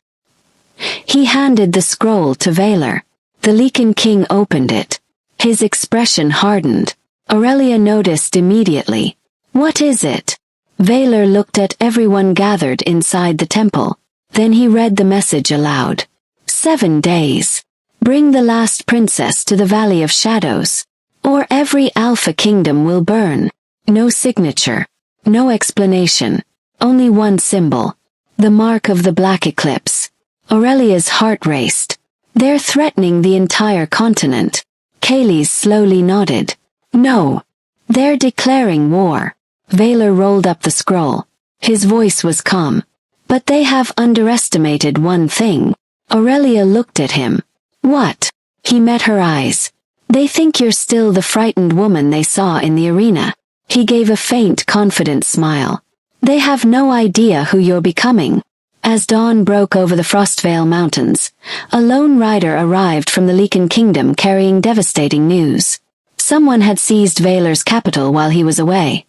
Speaker 3: He handed the scroll to Valor. The Lycan king opened it. His expression hardened. Aurelia noticed immediately. What is it? Valor looked at everyone gathered inside the temple. Then he read the message aloud. 7 days. Bring the last princess to the Valley of Shadows, or every Alpha Kingdom will burn. No signature. No explanation. Only one symbol. The mark of the Black Eclipse. Aurelia's heart raced. They're threatening the entire continent. Achilles slowly nodded. No. They're declaring war. Valor rolled up the scroll. His voice was calm. But they have underestimated one thing. Aurelia looked at him. What? He met her eyes. They think you're still the frightened woman they saw in the arena. He gave a faint, confident smile. They have no idea who you're becoming. As dawn broke over the Frostvale Mountains, a lone rider arrived from the Lycan Kingdom carrying devastating news. Someone had seized Valor's capital while he was away.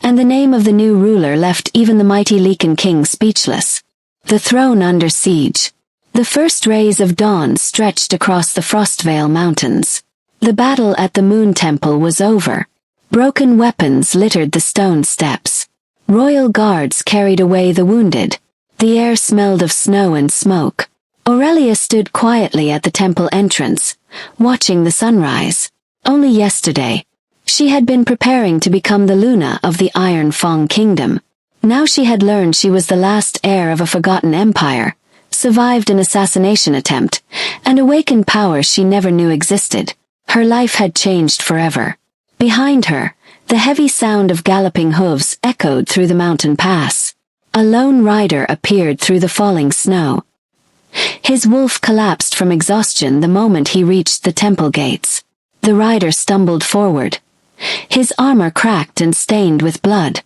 Speaker 3: And the name of the new ruler left even the mighty Lycan king speechless. The throne under siege. The first rays of dawn stretched across the Frostvale Mountains. The battle at the Moon Temple was over. Broken weapons littered the stone steps. Royal guards carried away the wounded. The air smelled of snow and smoke. Aurelia stood quietly at the temple entrance, watching the sunrise. Only yesterday, she had been preparing to become the Luna of the Iron Fang Kingdom. Now she had learned she was the last heir of a forgotten empire, survived an assassination attempt, and awakened powers she never knew existed. Her life had changed forever. Behind her, the heavy sound of galloping hooves echoed through the mountain pass. A lone rider appeared through the falling snow. His wolf collapsed from exhaustion the moment he reached the temple gates. The rider stumbled forward. His armor cracked and stained with blood.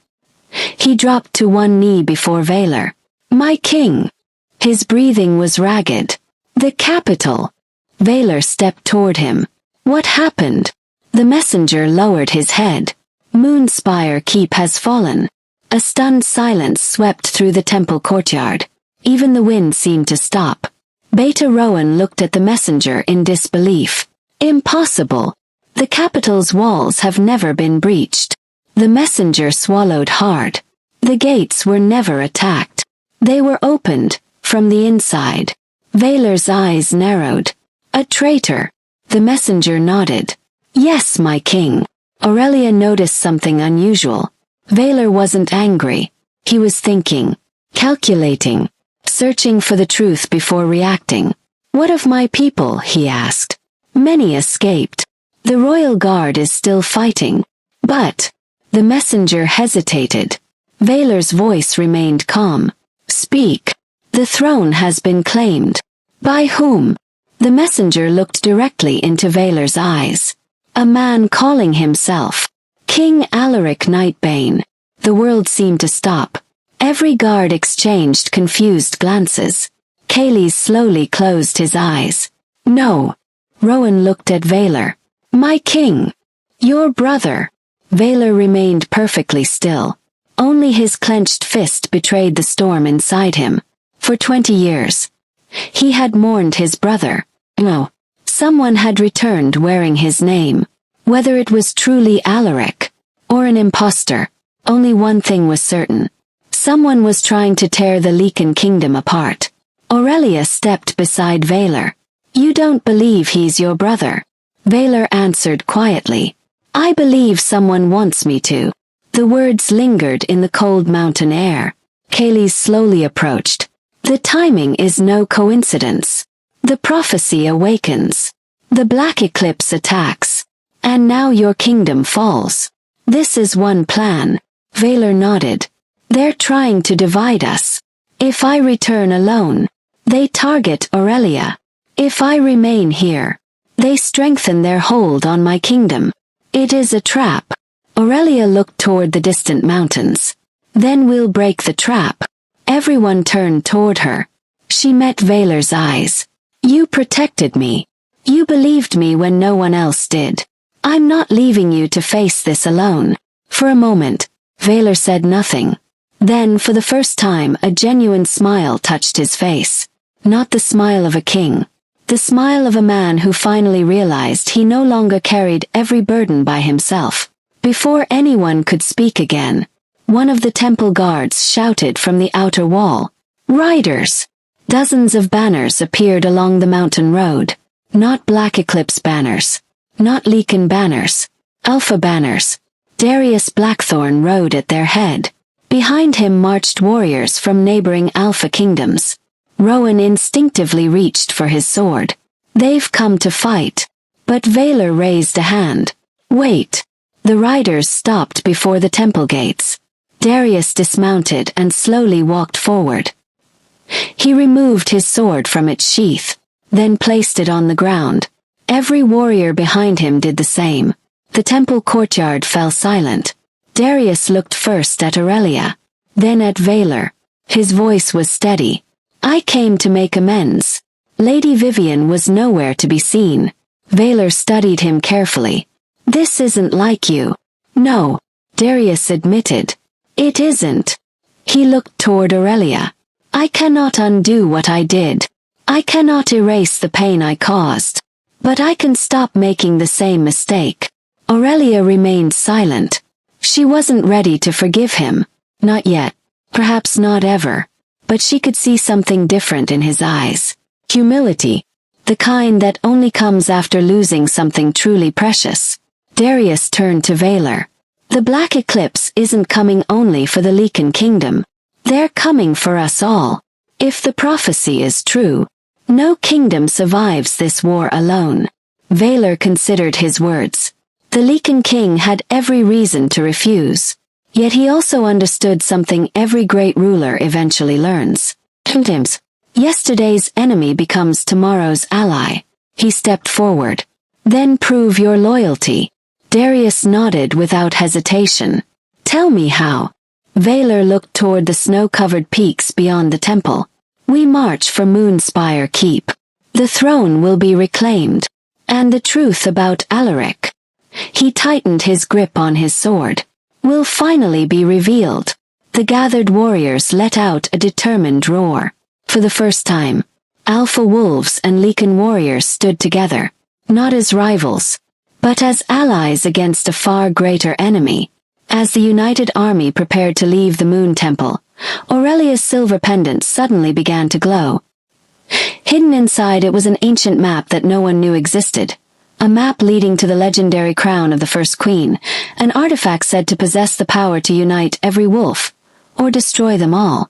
Speaker 3: He dropped to one knee before Valor. My king! His breathing was ragged. The capital! Valor stepped toward him. What happened? The messenger lowered his head. Moonspire Keep has fallen. A stunned silence swept through the temple courtyard. Even the wind seemed to stop. Beta Rowan looked at the messenger in disbelief. Impossible. The capital's walls have never been breached. The messenger swallowed hard. The gates were never attacked. They were opened, from the inside. Valor's eyes narrowed. A traitor. The messenger nodded. Yes, my king. Aurelia noticed something unusual. Valor wasn't angry. He was thinking, calculating, searching for the truth before reacting. What of my people? He asked. Many escaped. The royal guard is still fighting. But the messenger hesitated. Valor's voice remained calm. Speak. The throne has been claimed. By whom? The messenger looked directly into Valor's eyes. A man calling himself King Alaric Nightbane. The world seemed to stop. Every guard exchanged confused glances. Kayleigh slowly closed his eyes. No. Rowan looked at Valor. My king. Your brother. Valor remained perfectly still. Only his clenched fist betrayed the storm inside him. For 20 years. He had mourned his brother. No. Someone had returned wearing his name. Whether it was truly Alaric, or an impostor, only one thing was certain. Someone was trying to tear the Lycan kingdom apart. Aurelia stepped beside Valor. You don't believe he's your brother? Valor answered quietly. I believe someone wants me to. The words lingered in the cold mountain air. Kayleigh slowly approached. The timing is no coincidence. The prophecy awakens. The black eclipse attacks. And now your kingdom falls. This is one plan. Valor nodded. They're trying to divide us. If I return alone, they target Aurelia. If I remain here, they strengthen their hold on my kingdom. It is a trap. Aurelia looked toward the distant mountains. Then we'll break the trap. Everyone turned toward her. She met Valor's eyes. You protected me. You believed me when no one else did. I'm not leaving you to face this alone. For a moment, Valor said nothing. Then, for the first time, a genuine smile touched his face. Not the smile of a king. The smile of a man who finally realized he no longer carried every burden by himself. Before anyone could speak again, one of the temple guards shouted from the outer wall. Riders! Dozens of banners appeared along the mountain road. Not Black Eclipse banners. Not Lycan banners. Alpha banners. Darius Blackthorn rode at their head. Behind him marched warriors from neighboring Alpha kingdoms. Rowan instinctively reached for his sword. They've come to fight. But Valor raised a hand. Wait. The riders stopped before the temple gates. Darius dismounted and slowly walked forward. He removed his sword from its sheath, then placed it on the ground. Every warrior behind him did the same. The temple courtyard fell silent. Darius looked first at Aurelia, then at Valor. His voice was steady. I came to make amends. Lady Vivian was nowhere to be seen. Valor studied him carefully. This isn't like you. No, Darius admitted. It isn't. He looked toward Aurelia. I cannot undo what I did. I cannot erase the pain I caused. But I can stop making the same mistake. Aurelia remained silent. She wasn't ready to forgive him. Not yet. Perhaps not ever. But she could see something different in his eyes. Humility. The kind that only comes after losing something truly precious. Darius turned to Valor. The Black Eclipse isn't coming only for the Lycan kingdom. They're coming for us all. If the prophecy is true, no kingdom survives this war alone. Valor considered his words. The Lycan king had every reason to refuse. Yet he also understood something every great ruler eventually learns. Sometimes, yesterday's enemy becomes tomorrow's ally. He stepped forward. Then prove your loyalty. Darius nodded without hesitation. Tell me how. Valor looked toward the snow-covered peaks beyond the temple. We march for Moonspire Keep. The throne will be reclaimed. And the truth about Alaric. He tightened his grip on his sword. Will finally be revealed. The gathered warriors let out a determined roar. For the first time, Alpha wolves and Lycan warriors stood together. Not as rivals, but as allies against a far greater enemy. As the united army prepared to leave the Moon Temple, Aurelia's silver pendant suddenly began to glow. Hidden inside it was an ancient map that no one knew existed. A map leading to the legendary crown of the first queen, an artifact said to possess the power to unite every wolf, or destroy them all.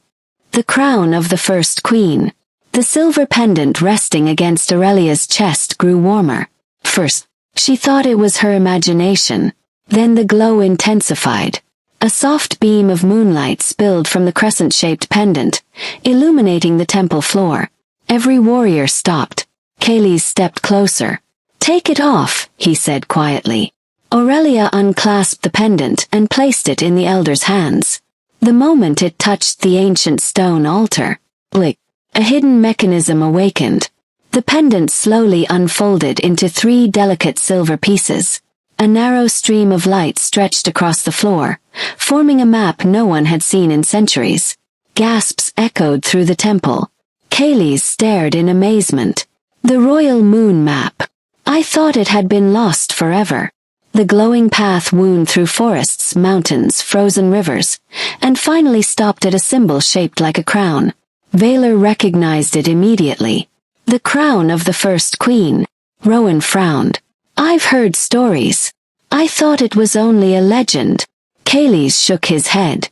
Speaker 3: The crown of the first queen. The silver pendant resting against Aurelia's chest grew warmer. First, she thought it was her imagination. Then the glow intensified. A soft beam of moonlight spilled from the crescent-shaped pendant, illuminating the temple floor. Every warrior stopped. Kayleigh stepped closer. "Take it off," he said quietly. Aurelia unclasped the pendant and placed it in the elder's hands. The moment it touched the ancient stone altar, blick, a hidden mechanism awakened. The pendant slowly unfolded into 3 delicate silver pieces. A narrow stream of light stretched across the floor, forming a map no one had seen in centuries. Gasps echoed through the temple. Kayleigh stared in amazement. The royal moon map. I thought it had been lost forever. The glowing path wound through forests, mountains, frozen rivers, and finally stopped at a symbol shaped like a crown. Valor recognized it immediately. The crown of the first queen. Rowan frowned. "I've heard stories. I thought it was only a legend." Kayleigh shook his head.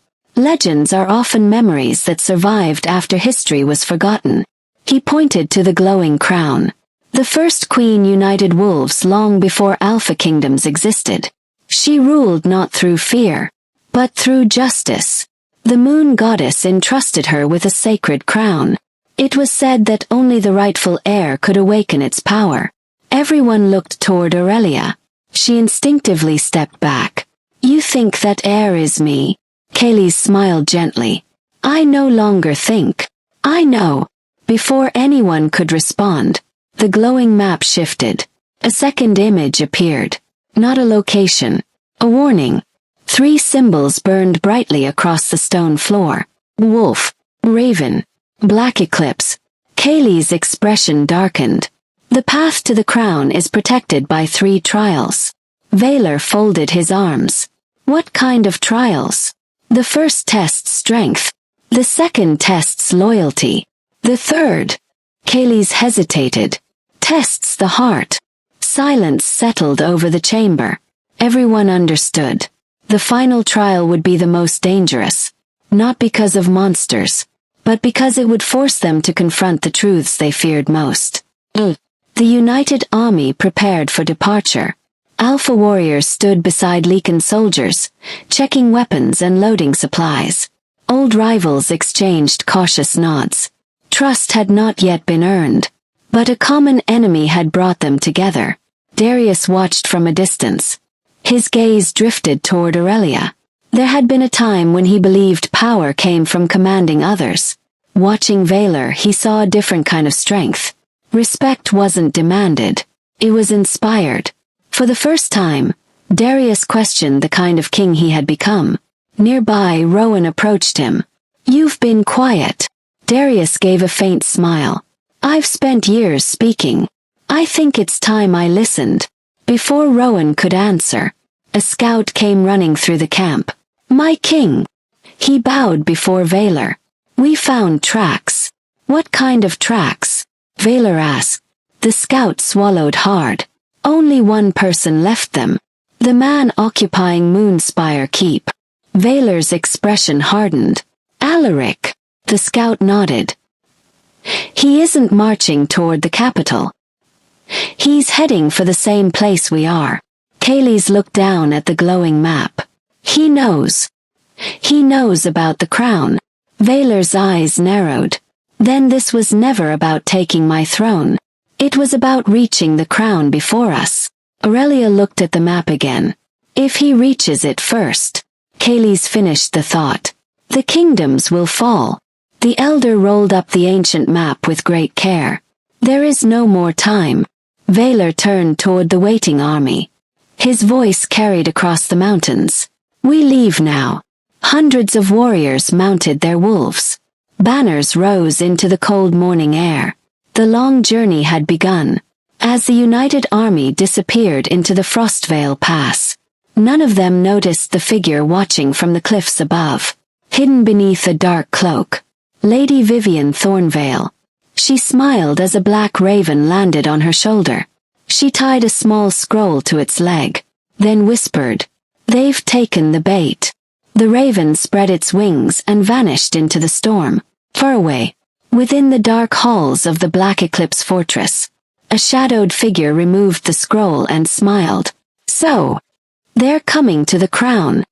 Speaker 3: Legends are often memories that survived after history was forgotten. He pointed to the glowing crown. The first queen united wolves long before alpha kingdoms existed. She ruled not through fear, but through justice. The moon goddess entrusted her with a sacred crown. It was said that only the rightful heir could awaken its power. Everyone looked toward Aurelia. She instinctively stepped back. "You think that heir is me?" Kayleigh smiled gently. "I no longer think. I know." Before anyone could respond, the glowing map shifted. A second image appeared. Not a location. A warning. 3 symbols burned brightly across the stone floor. Wolf, raven, black eclipse. Kayleigh's expression darkened. The path to the crown is protected by 3 trials. Valor folded his arms. What kind of trials? The first tests strength. The second tests loyalty. The third, Kayleigh's hesitated, tests the heart. Silence settled over the chamber. Everyone understood. The final trial would be the most dangerous. Not because of monsters, but because it would force them to confront the truths they feared most. The united army prepared for departure. Alpha warriors stood beside Lycan soldiers, checking weapons and loading supplies. Old rivals exchanged cautious nods. Trust had not yet been earned, but a common enemy had brought them together. Darius watched from a distance. His gaze drifted toward Aurelia. There had been a time when he believed power came from commanding others. Watching Valor, he saw a different kind of strength. Respect wasn't demanded. It was inspired. For the first time, Darius questioned the kind of king he had become. Nearby, Rowan approached him. "You've been quiet." Darius gave a faint smile. "I've spent years speaking. I think it's time I listened." Before Rowan could answer, a scout came running through the camp. "My king." He bowed before Valor. "We found tracks." "What kind of tracks?" Valor asked. The scout swallowed hard. Only one person left them. The man occupying Moonspire Keep. Valor's expression hardened. "Alaric." The scout nodded. "He isn't marching toward the capital. He's heading for the same place we are." Kayleigh looked down at the glowing map. "He knows. He knows about the crown." Valor's eyes narrowed. "Then this was never about taking my throne. It was about reaching the crown before us." Aurelia looked at the map again. "If he reaches it first." Kayleigh finished the thought. "The kingdoms will fall." The elder rolled up the ancient map with great care. "There is no more time." Valor turned toward the waiting army. His voice carried across the mountains. "We leave now." Hundreds of warriors mounted their wolves. Banners rose into the cold morning air. The long journey had begun. As the united army disappeared into the Frostvale Pass, none of them noticed the figure watching from the cliffs above. Hidden beneath a dark cloak, Lady Vivian Thornvale. She smiled as a black raven landed on her shoulder. She tied a small scroll to its leg, then whispered, "They've taken the bait." The raven spread its wings and vanished into the storm. Far away, within the dark halls of the Black Eclipse fortress, a shadowed figure removed the scroll and smiled. "So, they're coming to the crown."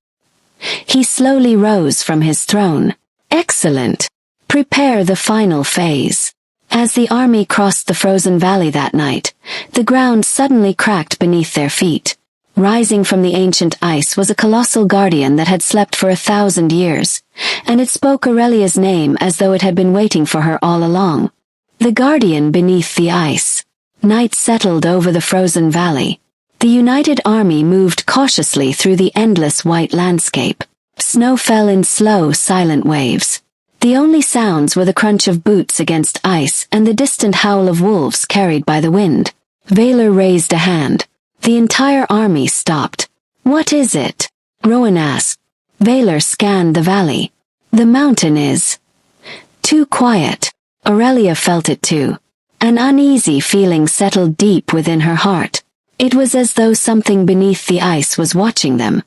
Speaker 3: He slowly rose from his throne. "Excellent. Prepare the final phase." As the army crossed the frozen valley that night, the ground suddenly cracked beneath their feet. Rising from the ancient ice was a colossal guardian that had slept for 1,000 years, and it spoke Aurelia's name as though it had been waiting for her all along. The guardian beneath the ice. Night settled over the frozen valley. The united army moved cautiously through the endless white landscape. Snow fell in slow, silent waves. The only sounds were the crunch of boots against ice and the distant howl of wolves carried by the wind. Valor raised a hand. The entire army stopped. "What is it?" Rowan asked. Valor scanned the valley. "The mountain is too quiet." Aurelia felt it too. An uneasy feeling settled deep within her heart. It was as though something beneath the ice was watching them.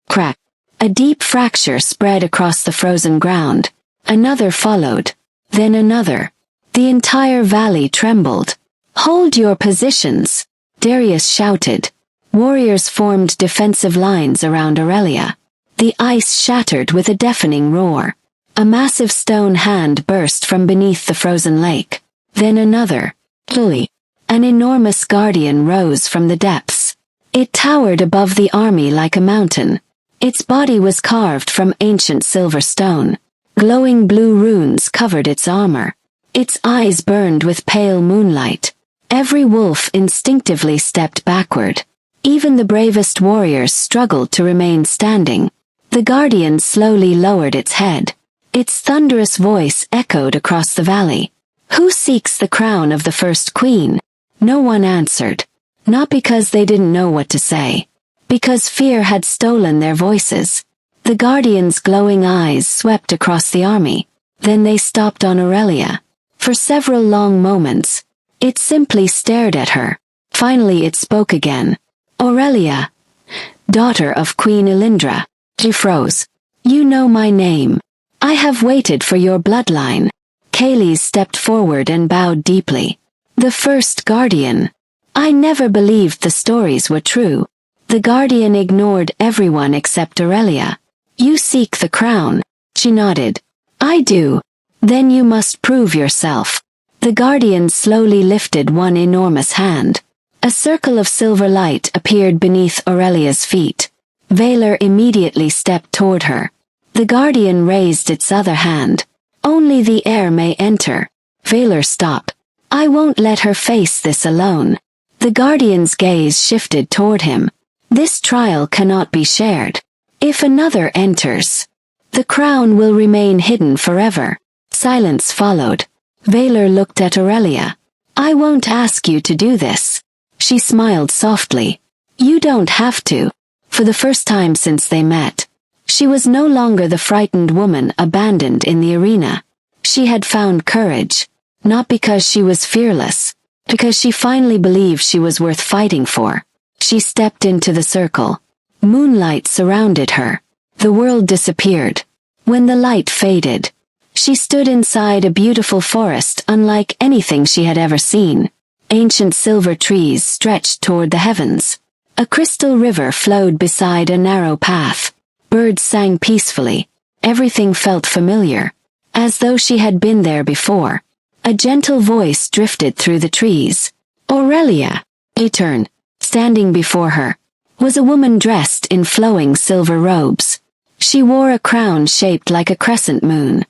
Speaker 3: Crack. A deep fracture spread across the frozen ground. Another followed. Then another. The entire valley trembled. "Hold your positions," Darius shouted. Warriors formed defensive lines around Aurelia. The ice shattered with a deafening roar. A massive stone hand burst from beneath the frozen lake. Then another. Fully. An enormous guardian rose from the depths. It towered above the army like a mountain. Its body was carved from ancient silver stone. Glowing blue runes covered its armor. Its eyes burned with pale moonlight. Every wolf instinctively stepped backward. Even the bravest warriors struggled to remain standing. The guardian slowly lowered its head. Its thunderous voice echoed across the valley. "Who seeks the crown of the first queen?" No one answered. Not because they didn't know what to say. Because fear had stolen their voices. The guardian's glowing eyes swept across the army. Then they stopped on Aurelia. For several long moments, it simply stared at her. Finally it spoke again. "Aurelia, daughter of Queen Elindra." She froze. "You know my name. I have waited for your bloodline." Kayleigh stepped forward and bowed deeply. "The first guardian. I never believed the stories were true." The guardian ignored everyone except Aurelia. "You seek the crown." She nodded. "I do. Then you must prove yourself." The guardian slowly lifted one enormous hand. A circle of silver light appeared beneath Aurelia's feet. Valor immediately stepped toward her. The guardian raised its other hand. "Only the heir may enter." Valor stopped. "I won't let her face this alone." The guardian's gaze shifted toward him. "This trial cannot be shared. If another enters, the crown will remain hidden forever." Silence followed. Valor looked at Aurelia. "I won't ask you to do this." She smiled softly. "You don't have to." For the first time since they met, she was no longer the frightened woman abandoned in the arena. She had found courage, not because she was fearless, because she finally believed she was worth fighting for. She stepped into the circle. Moonlight surrounded her. The world disappeared. When the light faded, she stood inside a beautiful forest unlike anything she had ever seen. Ancient silver trees stretched toward the heavens. A crystal river flowed beside a narrow path. Birds sang peacefully. Everything felt familiar, as though she had been there before. A gentle voice drifted through the trees. "Aurelia!" He turned. Standing before her was a woman dressed in flowing silver robes. She wore a crown shaped like a crescent moon.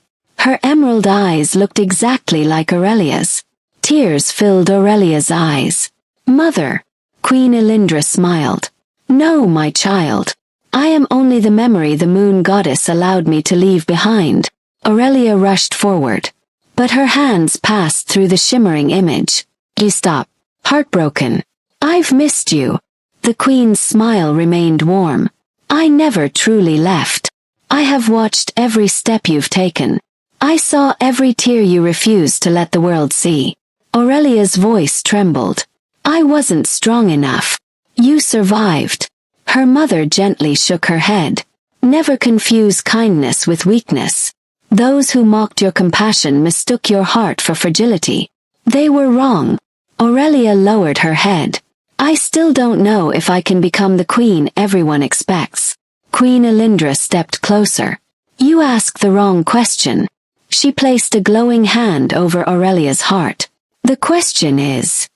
Speaker 3: Her emerald eyes looked exactly like Aurelia's. Tears filled Aurelia's eyes. "Mother!" Queen Elindra smiled. "No, my child. I am only the memory the moon goddess allowed me to leave behind." Aurelia rushed forward, but her hands passed through the shimmering image. She stopped, heartbroken. "I've missed you." The queen's smile remained warm. "I never truly left. I have watched every step you've taken. I saw every tear you refused to let the world see. Aurelia's voice trembled. I wasn't strong enough. You survived. Her mother gently shook her head. Never confuse kindness with weakness. Those who mocked your compassion mistook your heart for fragility. They were wrong. Aurelia lowered her head. I still don't know if I can become the queen everyone expects. Queen Elindra stepped closer. You ask the wrong question. She placed a glowing hand over Aurelia's heart. The question is,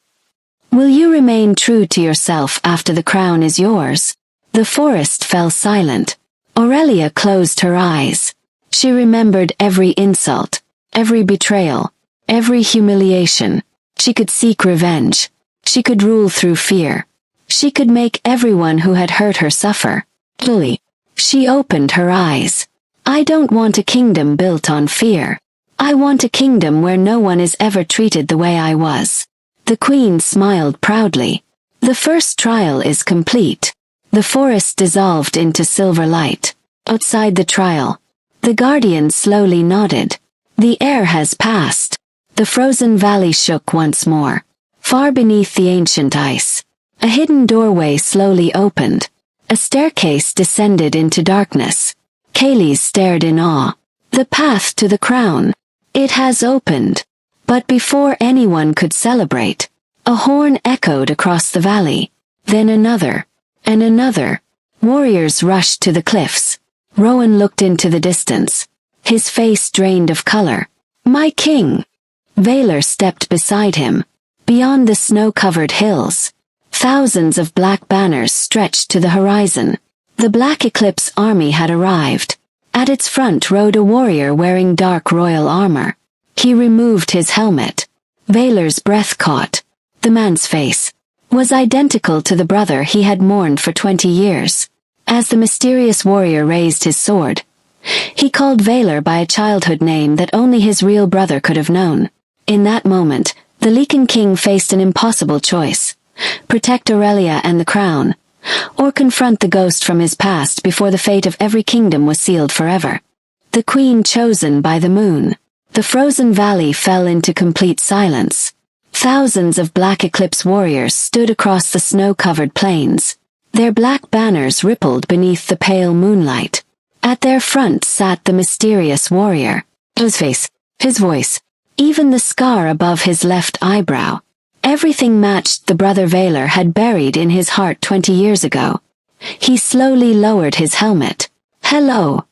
Speaker 3: will you remain true to yourself after the crown is yours? The forest fell silent. Aurelia closed her eyes. She remembered every insult, every betrayal, every humiliation. She could seek revenge. She could rule through fear. She could make everyone who had hurt her suffer. Slowly, she opened her eyes. I don't want a kingdom built on fear. I want a kingdom where no one is ever treated the way I was. The queen smiled proudly. The first trial is complete. The forest dissolved into silver light. Outside the trial, the guardian slowly nodded. The air has passed. The frozen valley shook once more. Far beneath the ancient ice, a hidden doorway slowly opened. A staircase descended into darkness. Kayleigh stared in awe. The path to the crown. It has opened. But before anyone could celebrate, a horn echoed across the valley. Then another, and another. Warriors rushed to the cliffs. Rowan looked into the distance. His face drained of color. My king! Valor stepped beside him. Beyond the snow-covered hills, thousands of black banners stretched to the horizon. The Black Eclipse army had arrived. At its front rode a warrior wearing dark royal armor. He removed his helmet. Valor's breath caught. The man's face was identical to the brother he had mourned for 20 years. As the mysterious warrior raised his sword, he called Valor by a childhood name that only his real brother could have known. In that moment, the Lycan king faced an impossible choice. Protect Aurelia and the crown, or confront the ghost from his past before the fate of every kingdom was sealed forever. The queen chosen by the moon. The frozen valley fell into complete silence. Thousands of Black Eclipse warriors stood across the snow-covered plains. Their black banners rippled beneath the pale moonlight. At their front sat the mysterious warrior. His face, his voice, even the scar above his left eyebrow. Everything matched the brother Valor had buried in his heart 20 years ago. He slowly lowered his helmet. Hello,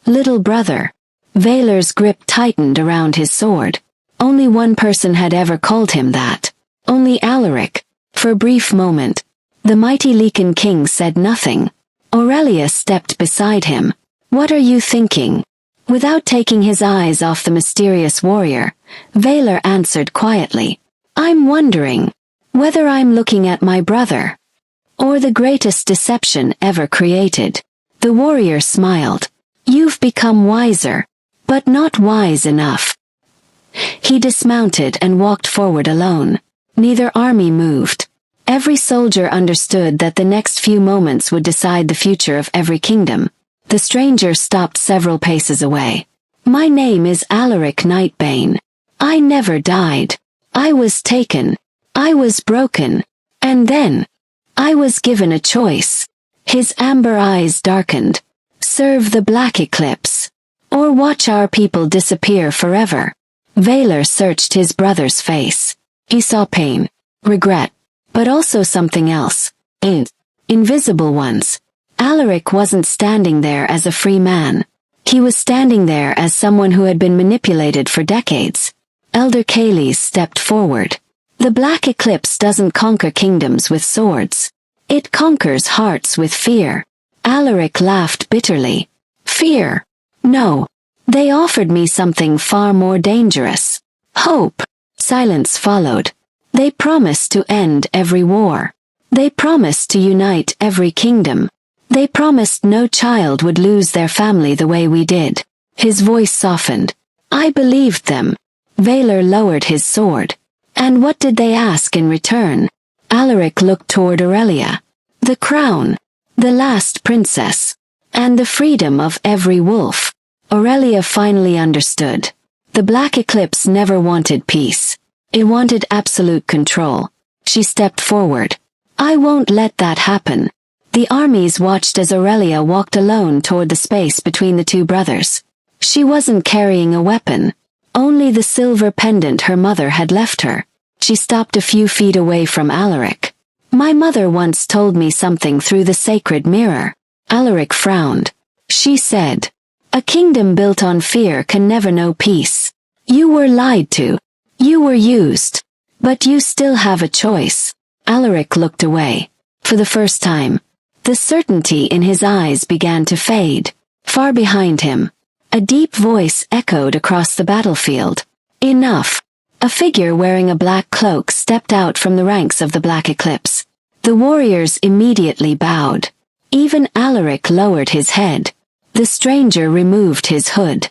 Speaker 3: little brother. Valor's grip tightened around his sword. Only one person had ever called him that. Only Alaric. For a brief moment, the mighty Lycan king said nothing. Aurelia stepped beside him. What are you thinking? Without taking his eyes off the mysterious warrior, Valor answered quietly. I'm wondering whether I'm looking at my brother, or the greatest deception ever created. The warrior smiled. You've become wiser, but not wise enough. He dismounted and walked forward alone. Neither army moved. Every soldier understood that the next few moments would decide the future of every kingdom. The stranger stopped several paces away. My name is Alaric Nightbane. I never died. I was taken. I was broken. And then, I was given a choice. His amber eyes darkened. Serve the Black Eclipse, or watch our people disappear forever. Valor searched his brother's face. He saw pain, regret, but also something else. Invisible ones. Alaric wasn't standing there as a free man. He was standing there as someone who had been manipulated for decades. Elder Kayleigh stepped forward. The Black Eclipse doesn't conquer kingdoms with swords. It conquers hearts with fear. Alaric laughed bitterly. Fear? No. They offered me something far more dangerous. Hope. Silence followed. They promised to end every war. They promised to unite every kingdom. They promised no child would lose their family the way we did. His voice softened. I believed them. Valor lowered his sword. And what did they ask in return? Alaric looked toward Aurelia. The crown. The last princess. And the freedom of every wolf. Aurelia finally understood. The black eclipse never wanted peace. It wanted absolute control. She stepped forward. I won't let that happen. The armies watched as Aurelia walked alone toward the space between the two brothers. She wasn't carrying a weapon. Only the silver pendant her mother had left her. She stopped a few feet away from Alaric. My mother once told me something through the sacred mirror. Alaric frowned. She said, a kingdom built on fear can never know peace. You were lied to. You were used. But you still have a choice. Alaric looked away. For the first time, the certainty in his eyes began to fade. Far behind him, a deep voice echoed across the battlefield. Enough. A figure wearing a black cloak stepped out from the ranks of the black eclipse. The warriors immediately bowed. Even Alaric lowered his head. The stranger removed his hood.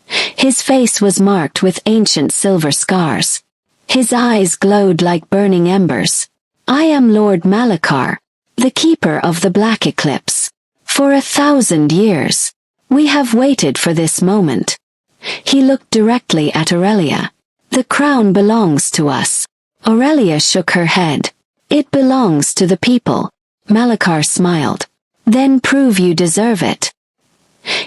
Speaker 3: His face was marked with ancient silver scars. His eyes glowed like burning embers. I am Lord Malachar, the keeper of the black eclipse. For 1,000 years, we have waited for this moment. He looked directly at Aurelia. The crown belongs to us. Aurelia shook her head. It belongs to the people. Malachar smiled. Then prove you deserve it.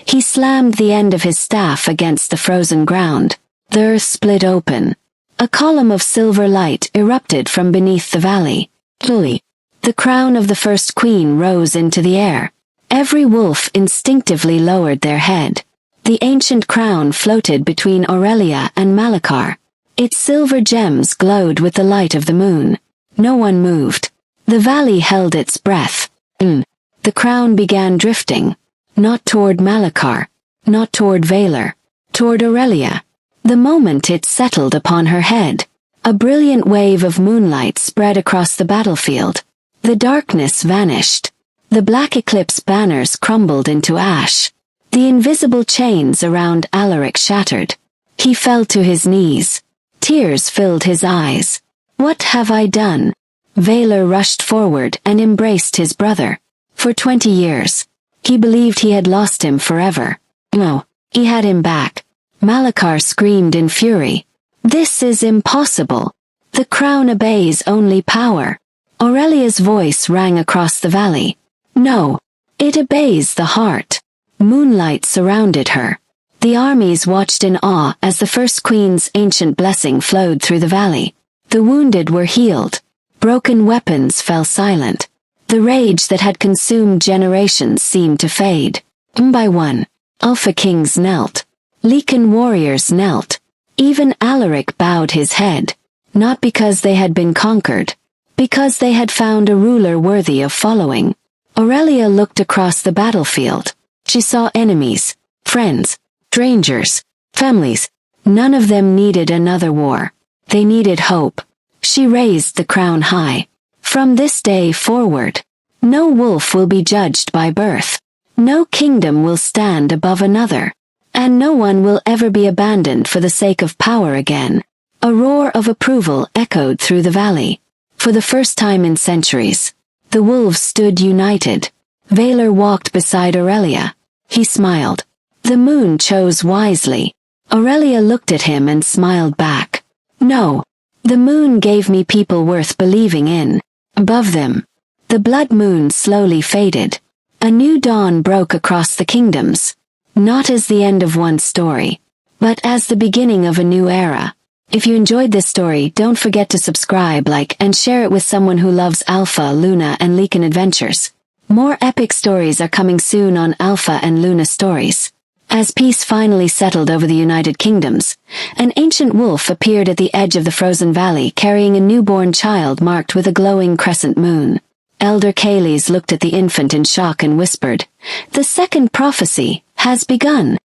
Speaker 3: He slammed the end of his staff against the frozen ground. The earth split open. A column of silver light erupted from beneath the valley. The crown of the first queen rose into the air. Every wolf instinctively lowered their head. The ancient crown floated between Aurelia and Malachar. Its silver gems glowed with the light of the moon. No one moved. The valley held its breath. The crown began drifting. Not toward Malachar. Not toward Valor. Toward Aurelia. The moment it settled upon her head, a brilliant wave of moonlight spread across the battlefield. The darkness vanished. The black eclipse banners crumbled into ash. The invisible chains around Alaric shattered. He fell to his knees. Tears filled his eyes. What have I done? Valor rushed forward and embraced his brother. For 20 years, he believed he had lost him forever. No, he had him back. Malachar screamed in fury. This is impossible. The crown obeys only power. Aurelia's voice rang across the valley. No, it obeys the heart. Moonlight surrounded her. The armies watched in awe as the first queen's ancient blessing flowed through the valley. The wounded were healed. Broken weapons fell silent. The rage that had consumed generations seemed to fade. One by one, Alpha Kings knelt. Lycan warriors knelt. Even Alaric bowed his head. Not because they had been conquered. Because they had found a ruler worthy of following. Aurelia looked across the battlefield. She saw enemies, friends, strangers, families. None of them needed another war. They needed hope. She raised the crown high. From this day forward, no wolf will be judged by birth. No kingdom will stand above another. And no one will ever be abandoned for the sake of power again. A roar of approval echoed through the valley. For the first time in centuries, the wolves stood united. Valor walked beside Aurelia. He smiled. The moon chose wisely. Aurelia looked at him and smiled back. No. The moon gave me people worth believing in. Above them, the blood moon slowly faded. A new dawn broke across the kingdoms. Not as the end of one story, but as the beginning of a new era. If you enjoyed this story, don't forget to subscribe, like, and share it with someone who loves Alpha, Luna, and Lycan adventures. More epic stories are coming soon on Alpha and Luna Stories. As peace finally settled over the United Kingdoms, an ancient wolf appeared at the edge of the frozen valley carrying a newborn child marked with a glowing crescent moon. Elder Kayleys looked at the infant in shock and whispered, "The second prophecy has begun."